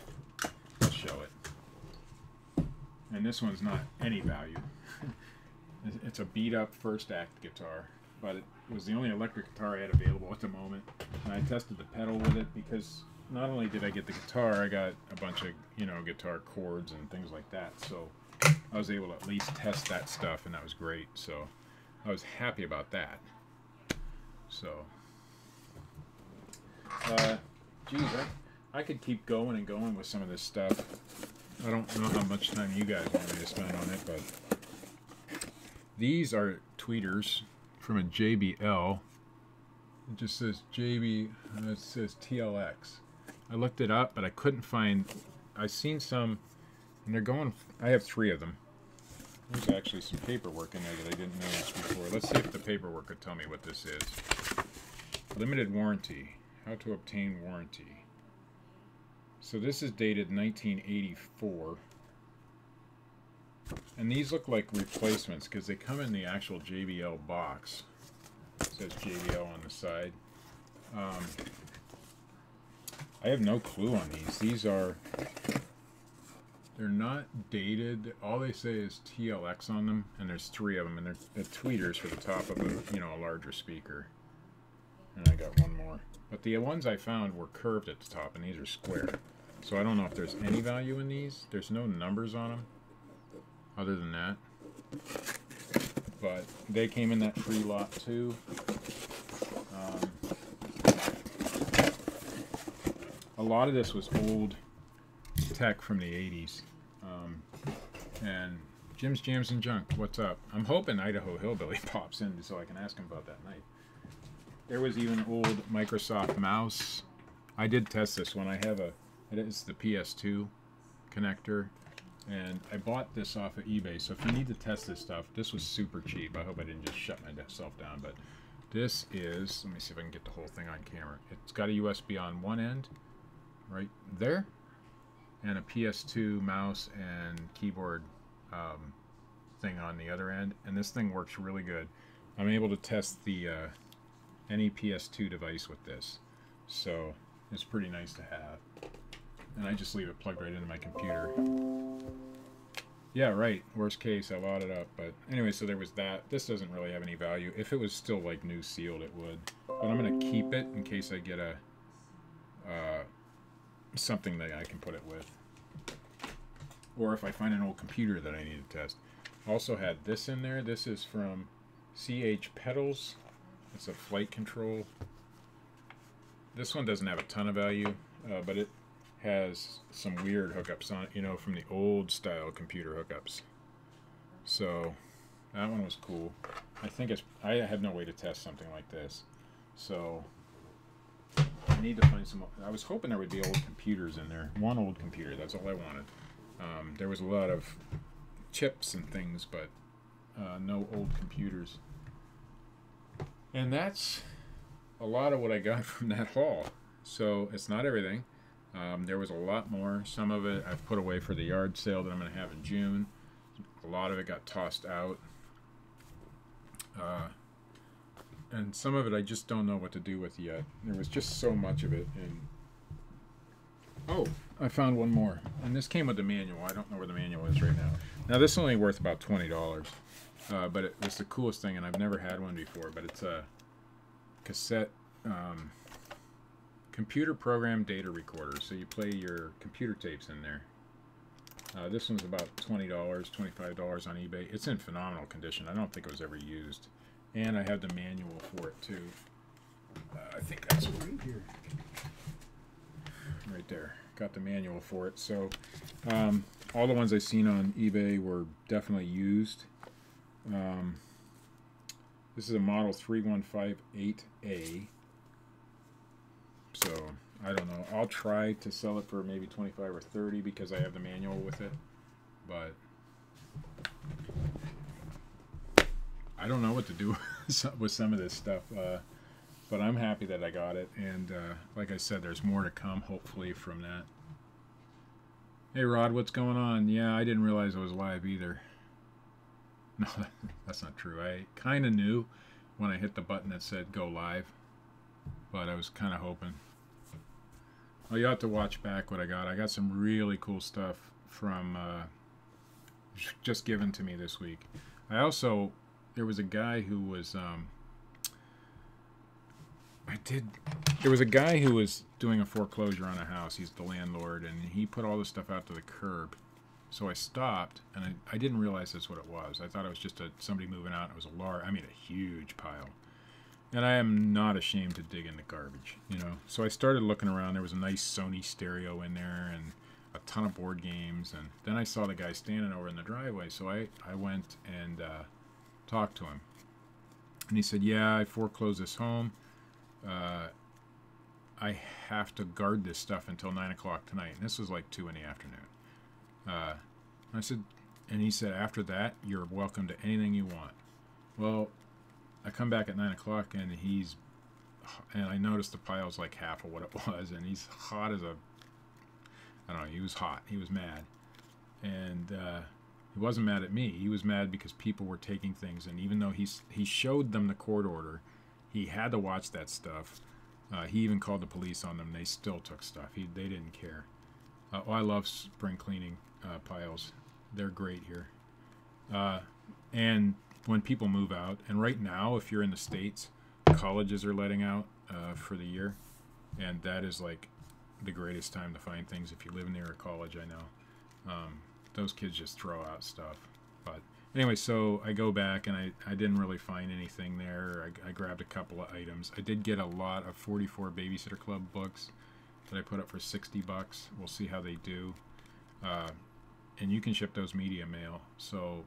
I'll show it. And this one's not any value. It's a beat up first act guitar, but it was the only electric guitar I had available at the moment. And I tested the pedal with it because not only did I get the guitar, I got a bunch of, you know, guitar chords and things like that. So I was able to at least test that stuff, and that was great. So I was happy about that. So, geez, I could keep going and going with some of this stuff. I don't know how much time you guys want me to spend on it, but these are tweeters from a JBL. It just says it says TLX. I looked it up, but I couldn't find. I've seen some, and they're going. I have 3 of them. There's actually some paperwork in there that I didn't notice before. Let's see if the paperwork could tell me what this is. Limited warranty. How to obtain warranty. So this is dated 1984. And these look like replacements because they come in the actual JBL box. It says JBL on the side. I have no clue on these. They're not dated. All they say is TLX on them, and there's 3 of them, and they're tweeters for the top of a larger speaker. And I got one more. But the ones I found were curved at the top, and these are square. So I don't know if there's any value in these. There's no numbers on them, other than that. But they came in that free lot too. A lot of this was old tech from the 80s. And Jim's Jams and Junk, what's up? I'm hoping Idaho Hillbilly pops in so I can ask him about that night. There was even old Microsoft mouse. I did test this one. It's the PS2 connector. And I bought this off of eBay. So if you need to test this stuff, this was super cheap. I hope I didn't just shut myself down. But this is, let me see if I can get the whole thing on camera. It's got a USB on one end, right there, and a PS2 mouse and keyboard thing on the other end. And this thing works really good. I'm able to test the any PS2 device with this. So it's pretty nice to have. And I just leave it plugged right into my computer. Yeah, right. Worst case, I bought it up. But anyway, so there was that. This doesn't really have any value. If it was still like new sealed, it would. But I'm going to keep it in case I get a something that I can put it with. Or if I find an old computer that I need to test. Also had this in there. This is from CH Pedals. It's a flight control. This one doesn't have a ton of value, but it has some weird hookups on it, from the old style computer hookups. So that one was cool. I have no way to test something like this. So I need to find some. I was hoping there would be old computers in there. One old computer, that's all I wanted. There was a lot of chips and things, but no old computers. And that's a lot of what I got from that haul. So it's not everything. There was a lot more. Some of it I've put away for the yard sale that I'm going to have in June. A lot of it got tossed out. And some of it I just don't know what to do with yet. There was just so much of it. And oh, I found one more. And this came with the manual. I don't know where the manual is right now. Now this is only worth about $20. But it was the coolest thing, and I've never had one before. But it's a cassette computer program data recorder. So you play your computer tapes in there. This one's about $20, $25 on eBay. It's in phenomenal condition. I don't think it was ever used. And I have the manual for it too. I think that's right here. Right there. Got the manual for it. So all the ones I've seen on eBay were definitely used. This is a model 3158A. So I don't know. I'll try to sell it for maybe 25 or 30 because I have the manual with it. But I don't know what to do with some of this stuff. But I'm happy that I got it. And like I said, there's more to come, hopefully, from that. Hey, Rod, what's going on? Yeah, I didn't realize I was live either. No, that's not true. I kind of knew when I hit the button that said go live. But I was kind of hoping. Oh, you have to watch back what I got. I got some really cool stuff from just given to me this week. There was a guy who was there was a guy who was doing a foreclosure on a house. He's the landlord, and he put all this stuff out to the curb. So I stopped, and I didn't realize that's what it was. I thought it was just somebody moving out. It was a huge pile. And I am not ashamed to dig in the garbage, So I started looking around. There was a nice Sony stereo in there and a ton of board games. And then I saw the guy standing over in the driveway. So I went and talked to him. And he said, yeah, I foreclosed this home. I have to guard this stuff until 9 o'clock tonight. And this was like 2 in the afternoon. I said, and he said, after that, you're welcome to anything you want. Well, I come back at 9 o'clock and I noticed the pile's like half of what it was, and he's hot as I don't know, he was hot. He was mad. And he wasn't mad at me. He was mad because people were taking things, and even though he showed them the court order, he had to watch that stuff. He even called the police on them. They still took stuff. They didn't care. I love spring cleaning piles. They're great here. And when people move out, and right now, if you're in the States, colleges are letting out for the year, and that is like the greatest time to find things if you live near a college. I know those kids just throw out stuff. But anyway, so I go back, and I didn't really find anything there. I grabbed a couple of items. I did get a lot of 44 Babysitter Club books that I put up for $60. We'll see how they do. And you can ship those media mail. So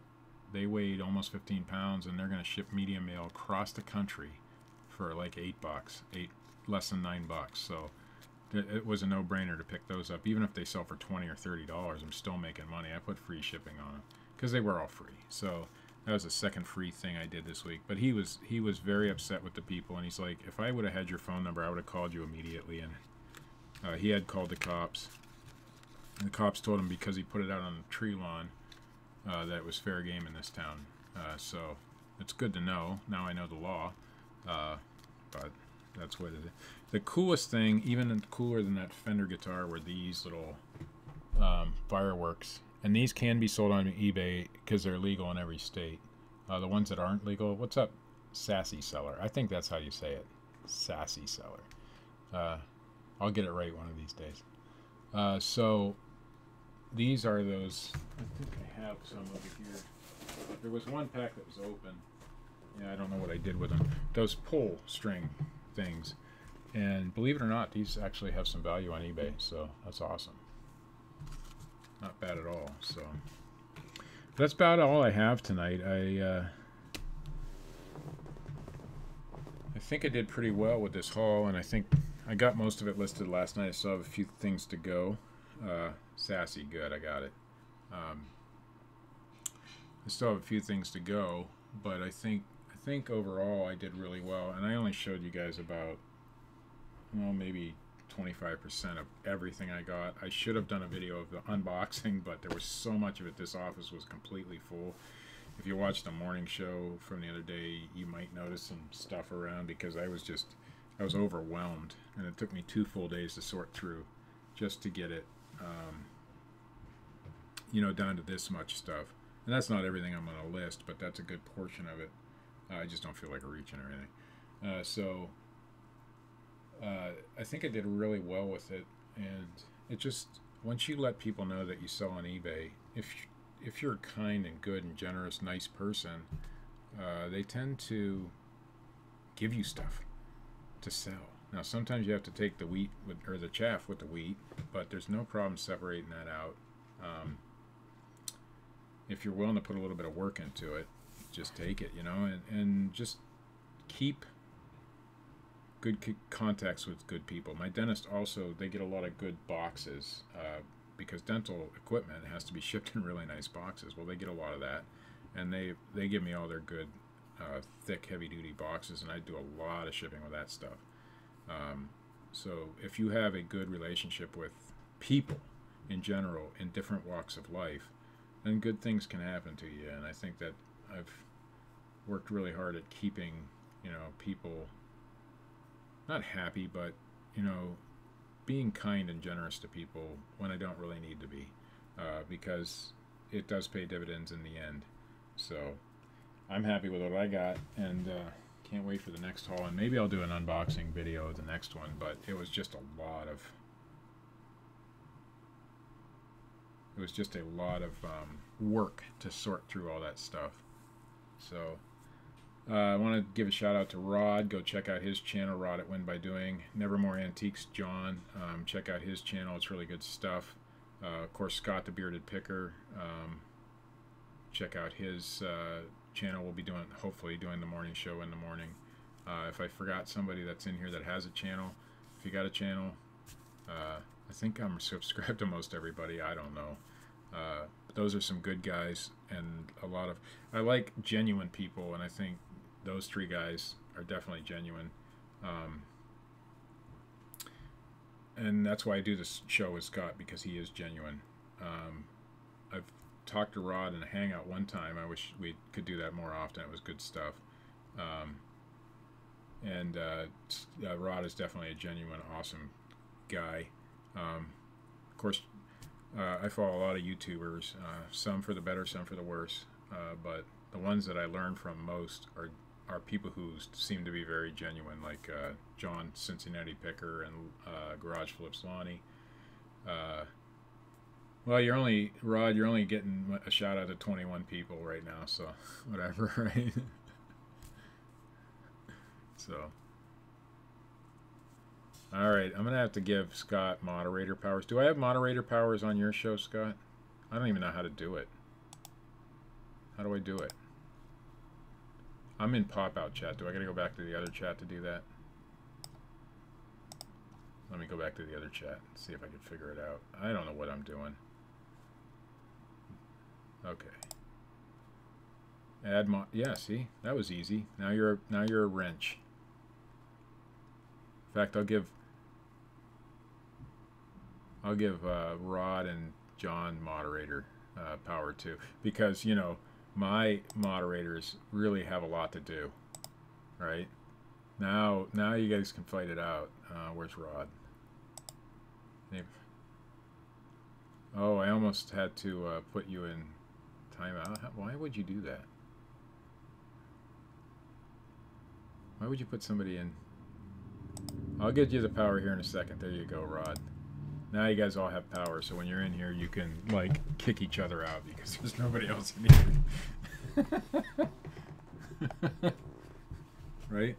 they weighed almost 15 pounds, and they're going to ship media mail across the country for like $8, less than $9. So it was a no-brainer to pick those up. Even if they sell for $20 or $30, I'm still making money. I put free shipping on them because they were all free. So that was the second free thing I did this week. But he was very upset with the people, and he's like, if I would have had your phone number, I would have called you immediately. And he had called the cops. And the cops told him because he put it out on the tree lawn that it was fair game in this town. So it's good to know. Now I know the law. But that's what it is. The coolest thing, even cooler than that Fender guitar, were these little fireworks. And these can be sold on eBay because they're legal in every state. The ones that aren't legal, what's up, Sassy Seller? I think that's how you say it. Sassy Seller. I'll get it right one of these days. So these are those. I think I have some over here. There was one pack that was open. Yeah, I don't know what I did with them. Those pull string things. And believe it or not, these actually have some value on eBay. So that's awesome. Not bad at all. So that's about all I have tonight. I think I did pretty well with this haul, and I think I got most of it listed last night. I still have a few things to go. Sassy, good, I got it. I still have a few things to go, but I think overall I did really well, and I only showed you guys about, well, maybe 25% of everything I got. I should have done a video of the unboxing, but there was so much of it. This office was completely full. If you watched the morning show from the other day, you might notice some stuff around because I was overwhelmed, and it took me 2 full days to sort through just to get it, down to this much stuff. And that's not everything I'm going to list, but that's a good portion of it. I just don't feel like reaching or anything. I think I did really well with it, and it just, once you let people know that you sell on eBay, if you're a kind and good and generous, nice person, they tend to give you stuff to sell. Now, sometimes you have to take the wheat or the chaff with the wheat, but there's no problem separating that out. If you're willing to put a little bit of work into it, just take it, and just keep good contacts with good people. My dentist also, they get a lot of good boxes because dental equipment has to be shipped in really nice boxes. Well, they get a lot of that, and they give me all their good thick, heavy-duty boxes, and I do a lot of shipping with that stuff. So if you have a good relationship with people in general in different walks of life, then good things can happen to you. And I think that I've worked really hard at keeping, people not happy, but, being kind and generous to people when I don't really need to be, because it does pay dividends in the end. So I'm happy with what I got, and can't wait for the next haul. And maybe I'll do an unboxing video of the next one, but it was just a lot of work to sort through all that stuff. So I want to give a shout out to Rod. Go check out his channel, Rod at Win by Doing. Nevermore Antiques John. Check out his channel. It's really good stuff. Of course, Scott the Bearded Picker. Check out his channel. We'll be hopefully doing the morning show in the morning. If I forgot somebody that's in here that has a channel, if you got a channel, I think I'm subscribed to most everybody. I don't know. But those are some good guys, and I like genuine people, and I think those 3 guys are definitely genuine. And that's why I do this show with Scott, because he is genuine. I've talked to Rod in a hangout one time. I wish we could do that more often. It was good stuff. And Rod is definitely a genuine, awesome guy. Of course, I follow a lot of YouTubers, some for the better, some for the worse. But the ones that I learn from most are people who seem to be very genuine, like John Cincinnati Picker and Garage Flips Lonnie. Well, Rod, you're only getting a shout out to 21 people right now, so whatever, right? So, all right, I'm going to have to give Scott moderator powers. Do I have moderator powers on your show, Scott? I don't even know how to do it. How do I do it? I'm in pop-out chat. Do I got to go back to the other chat to do that? Let me go back to the other chat and see if I can figure it out. I don't know what I'm doing. Okay. Add mod. Yeah, see, that was easy. Now you're a wrench. In fact, I'll give Rod and John moderator power too, because you know my moderators really have a lot to do. Right now you guys can fight it out. Where's Rod? Oh, I almost had to put you in timeout. Why would you do that? Why would you put somebody in? I'll give you the power here in a second. There you go, Rod. Now you guys all have power, so when you're in here, you can, like, kick each other out because there's nobody else in here. Right?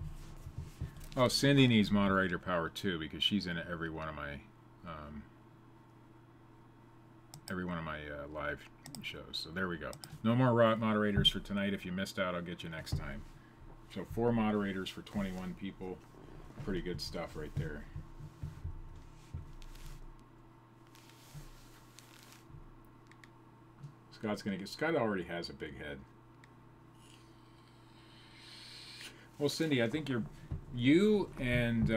Oh, Cindy needs moderator power, too, because she's in every one of my live shows. So there we go. No more moderators for tonight. If you missed out, I'll get you next time. So 4 moderators for 21 people. Pretty good stuff right there. Scott already has a big head. Well, Cindy, I think you and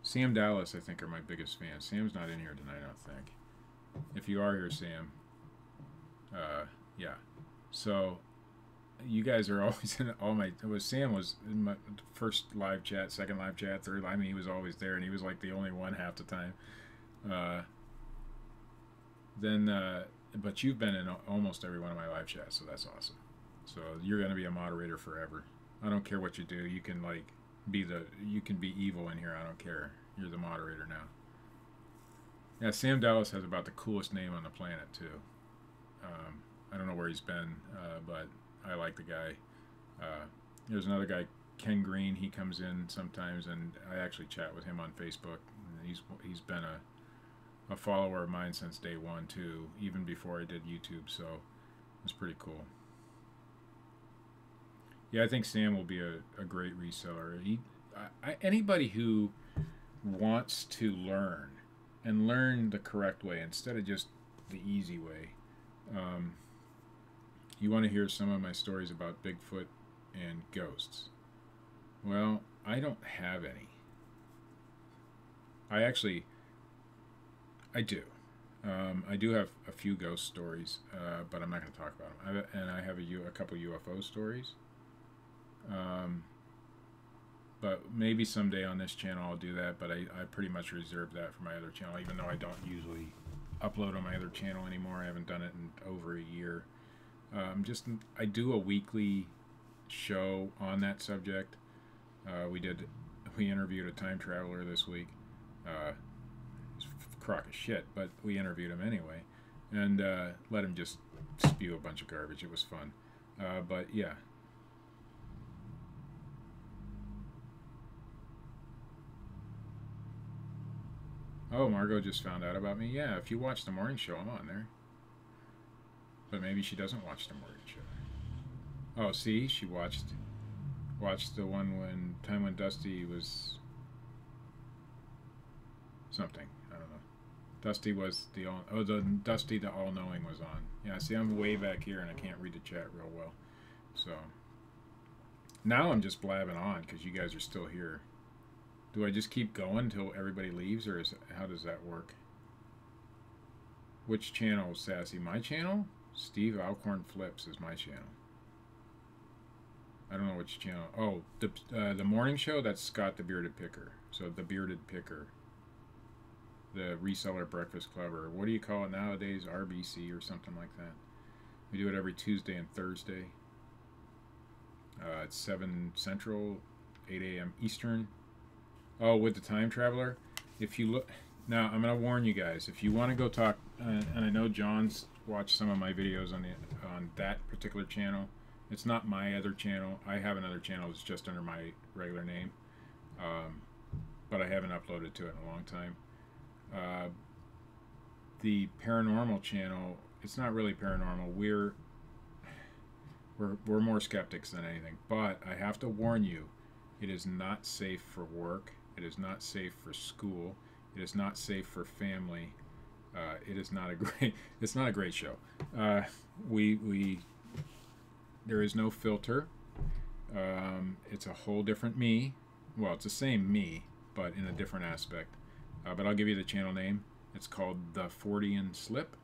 Sam Dallas, I think, are my biggest fans. Sam's not in here tonight, I don't think. If you are here, Sam, yeah. So you guys are always in all my. Sam was in my first live chat, second live chat, third. I mean, he was always there, and he was like the only one half the time. But you've been in almost every one of my live chats, so that's awesome. So you're gonna be a moderator forever. I don't care what you do. You can like you can be evil in here. I don't care. You're the moderator now. Yeah, Sam Dallas has about the coolest name on the planet too. I don't know where he's been, but I like the guy. There's another guy, Ken Green. He comes in sometimes, and I actually chat with him on Facebook. He's been a follower of mine since day one too, even before I did YouTube. So it's pretty cool. Yeah, I think Sam will be a great reseller. Anybody who wants to learn and learn the correct way instead of just the easy way. You want to hear some of my stories about Bigfoot and ghosts? Well, I don't have any. I do. I do have a few ghost stories, but I'm not going to talk about them. And I have a couple UFO stories. But maybe someday on this channel I'll do that, but I pretty much reserve that for my other channel, even though I don't usually upload on my other channel anymore. I haven't done it in over a year. I do a weekly show on that subject. We interviewed a time traveler this week. It's a crock of shit, but we interviewed him anyway, and let him just spew a bunch of garbage. It was fun. But yeah. Oh, Margot just found out about me. Yeah, if you watch the morning show, I'm on there. But maybe she doesn't watch the morning show. Oh, see, she watched the one when Dusty was something. I don't know. Dusty was the all-knowing was on. Yeah, see, I'm way back here and I can't read the chat real well. So now I'm just blabbing on because you guys are still here. Do I just keep going until everybody leaves, or how does that work? Which channel is Sassy? My channel? Steve Alcorn Flips is my channel. I don't know which channel. Oh, the morning show, that's Scott the Bearded Picker. So the Bearded Picker, the Reseller Breakfast Club, or what do you call it nowadays? RBC or something like that. We do it every Tuesday and Thursday. It's 7 Central, 8 a.m. Eastern. Oh, with the Time Traveler. If you look, now I'm gonna warn you guys. If you want to go talk, and I know John's watched some of my videos on that particular channel. It's not my other channel. I have another channel that's just under my regular name, but I haven't uploaded to it in a long time. The paranormal channel, it's not really paranormal. We're more skeptics than anything. But I have to warn you, it is not safe for work. It is not safe for school. It is not safe for family. It is not a great. It's not a great show. There is no filter. It's a whole different me. Well, it's the same me, but in a different aspect. But I'll give you the channel name. It's called The Fortean Slip.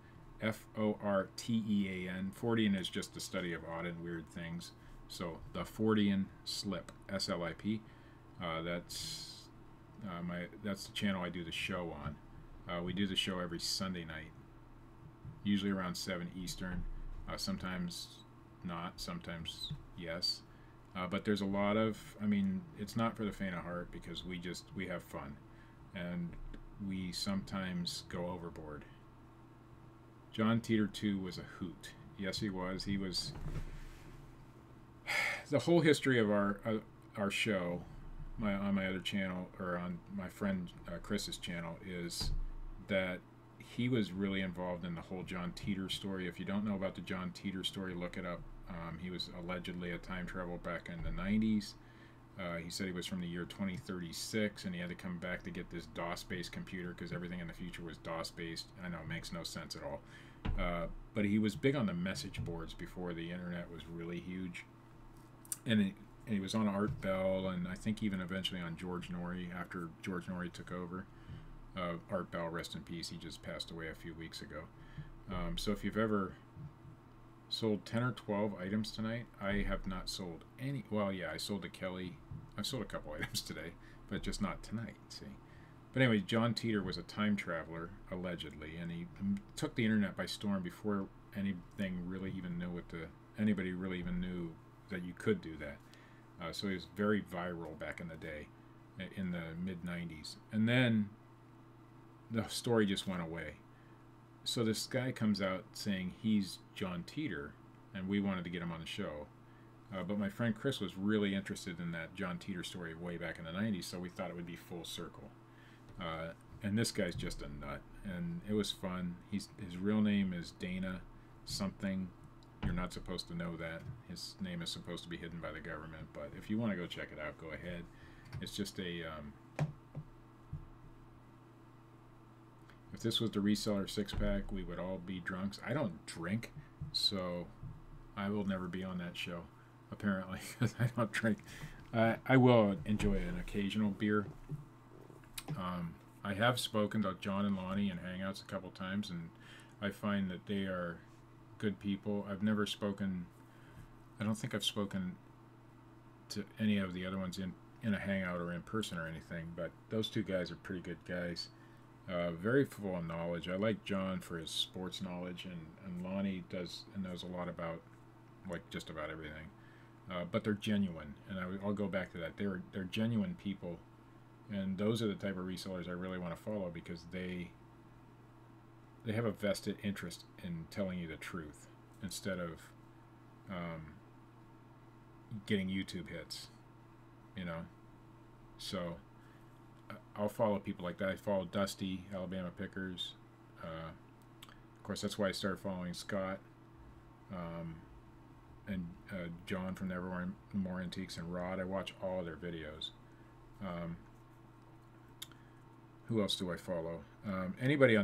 Fortean. Fortean is just the study of odd and weird things. So The Fortean Slip. SLIP. That's the channel I do the show on. We do the show every Sunday night, usually around 7 Eastern. Sometimes not, sometimes yes. But there's a lot of, I mean, it's not for the faint of heart, because we have fun, and we sometimes go overboard. John Titor 2 was a hoot. Yes, he was. He was. The whole history of our show, on my other channel, or on my friend Chris's channel, is that he was really involved in the whole John Titor story. If you don't know about the John Titor story, look it up. He was allegedly a time traveler back in the 90s. He said he was from the year 2036, and he had to come back to get this DOS-based computer because everything in the future was DOS-based. I know it makes no sense at all. But he was big on the message boards before the internet was really huge. And he was on Art Bell, and I think even eventually on George Norrie, after George Norrie took over. Art Bell, rest in peace, he just passed away a few weeks ago. So if you've ever sold 10 or 12 items tonight, I have not sold any. Well, yeah, I sold to Kelly. I've sold a couple items today, but just not tonight, see. But anyway, John Titor was a time traveler, allegedly, and he took the internet by storm before anybody really even knew that you could do that. So he was very viral back in the day, in the mid-90s. And then the story just went away. So this guy comes out saying he's John Titor, and we wanted to get him on the show. But my friend Chris was really interested in that John Titor story way back in the 90s, so we thought it would be full circle. And this guy's just a nut, and it was fun. His real name is Dana something. You're not supposed to know that. His name is supposed to be hidden by the government, but if you want to go check it out, go ahead. It's just a... if this was the Reseller six-pack, we would all be drunks. I don't drink, so I will never be on that show, apparently, because I don't drink. I will enjoy an occasional beer. I have spoken to John and Lonnie in Hangouts a couple times, and I find that they are good people. I've never spoken, I don't think I've spoken to any of the other ones in a Hangout or in person or anything, but those two guys are pretty good guys. Very full of knowledge. I like John for his sports knowledge, and Lonnie knows a lot about, like, just about everything. But they're genuine, and I'll go back to that. They're genuine people, and those are the type of resellers I really want to follow, because they have a vested interest in telling you the truth instead of getting YouTube hits, you know. So I'll follow people like that. I follow Dusty, Alabama Pickers. Of course, that's why I started following Scott and John from Nevermore Antiques, and Rod. I watch all their videos. Who else do I follow? Anybody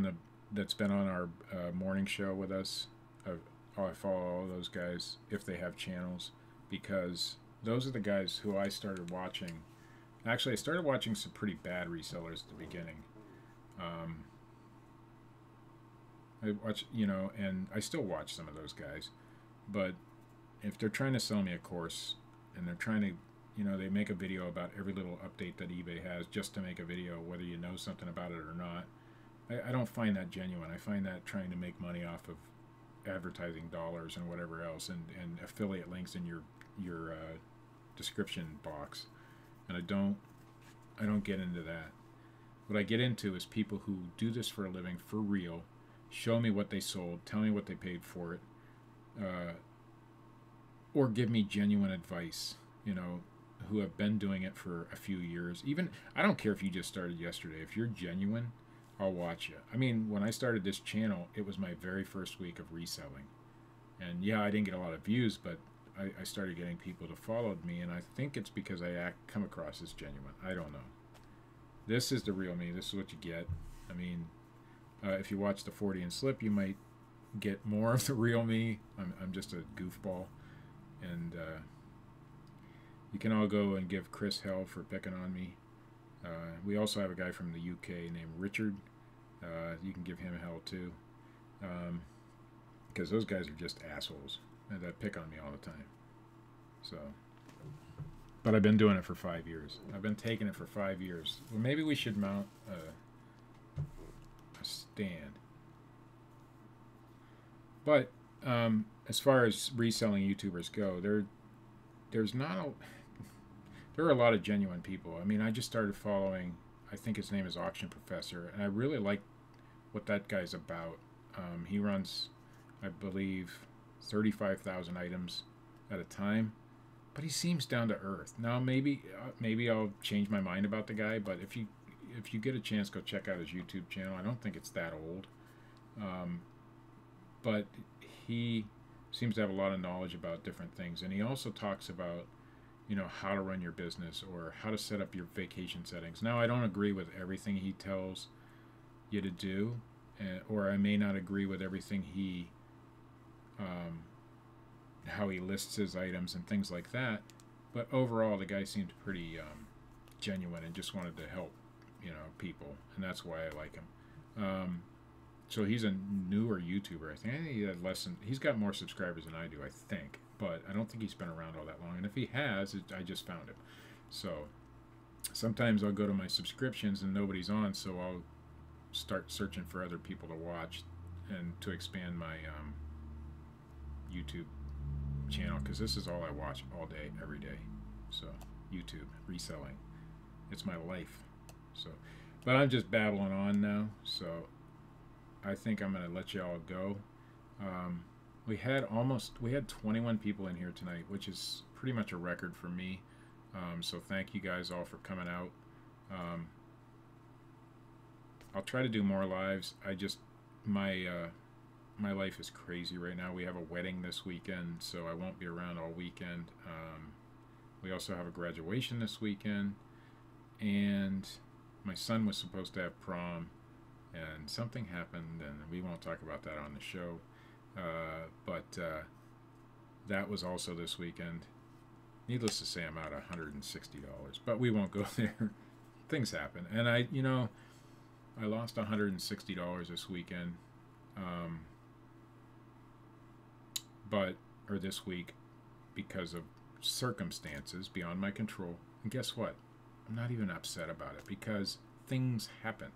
that's been on our morning show with us, I follow all those guys if they have channels, because those are the guys who I started watching. Actually, I started watching some pretty bad resellers at the beginning. I watch, and I still watch some of those guys, but if they're trying to sell me a course, and they're trying to, you know, they make a video about every little update that eBay has just to make a video, whether you know something about it or not. I don't find that genuine. I find that trying to make money off of advertising dollars and whatever else, and affiliate links in your description box, and I don't get into that. What I get into is people who do this for a living, for real, show me what they sold, tell me what they paid for it, or give me genuine advice, you know, who have been doing it for a few years. Even, I don't care if you just started yesterday. If you're genuine, I'll watch you. I mean, when I started this channel, it was my very first week of reselling. And yeah, I didn't get a lot of views, but I started getting people to follow me, and I think it's because I come across as genuine. I don't know. This is the real me. This is what you get. I mean, if you watch the 40 and Slip, you might get more of the real me. I'm just a goofball. And you can all go and give Chris hell for picking on me. We also have a guy from the UK named Richard. You can give him hell too. Because those guys are just assholes that pick on me all the time. So, but I've been doing it for 5 years. I've been taking it for 5 years. Well, maybe we should mount a stand. But as far as reselling YouTubers go, there are a lot of genuine people. I mean, I just started following, I think his name is Auction Professor, and I really like what that guy's about. He runs, I believe, 35,000 items at a time, but he seems down to earth. Now, maybe I'll change my mind about the guy, but if you get a chance, go check out his YouTube channel. I don't think it's that old, but he seems to have a lot of knowledge about different things, and he also talks about, you know, how to run your business or how to set up your vacation settings. Now, I don't agree with everything he tells you to do, or I may not agree with everything he, how he lists his items and things like that, but overall, the guy seemed pretty genuine and just wanted to help, you know, people, and that's why I like him. So he's a newer YouTuber, I think. I think he had he's got more subscribers than I do, I think. But I don't think he's been around all that long. And if he has, I just found him. So sometimes I'll go to my subscriptions and nobody's on, so I'll start searching for other people to watch and to expand my YouTube channel, because this is all I watch all day, every day. So YouTube, reselling. It's my life. So, but I'm just babbling on now, so I think I'm going to let you all go. We had 21 people in here tonight, which is pretty much a record for me. So thank you guys all for coming out. I'll try to do more lives. My life is crazy right now. We have a wedding this weekend, so I won't be around all weekend. We also have a graduation this weekend, and my son was supposed to have prom, and something happened, and we won't talk about that on the show. But that was also this weekend. Needless to say, I'm out $160, but we won't go there. Things happen, and I lost $160 this weekend, or this week, because of circumstances beyond my control. And guess what? I'm not even upset about it, because things happen,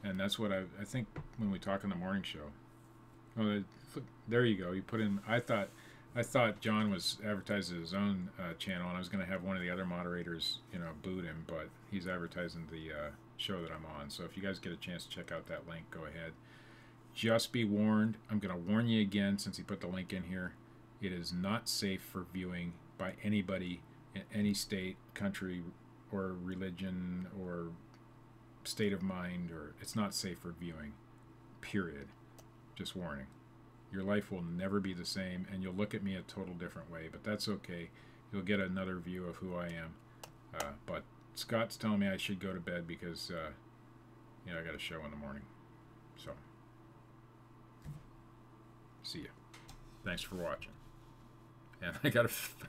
and that's what I think when we talk on the morning show. Oh, there you go. You put in. I thought John was advertising his own channel, and I was going to have one of the other moderators, you know, boot him, but he's advertising the show that I'm on. So if you guys get a chance to check out that link, go ahead. Just be warned. I'm going to warn you again, since he put the link in here. It is not safe for viewing by anybody in any state, country, or religion, or state of mind, or it's not safe for viewing. Period. Just warning. Your life will never be the same, and you'll look at me a total different way, but that's okay. You'll get another view of who I am. But Scott's telling me I should go to bed because, you know, I got a show in the morning. So, see ya. Thanks for watching. And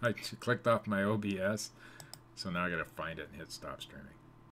I clicked off my OBS, so now I gotta find it and hit stop streaming.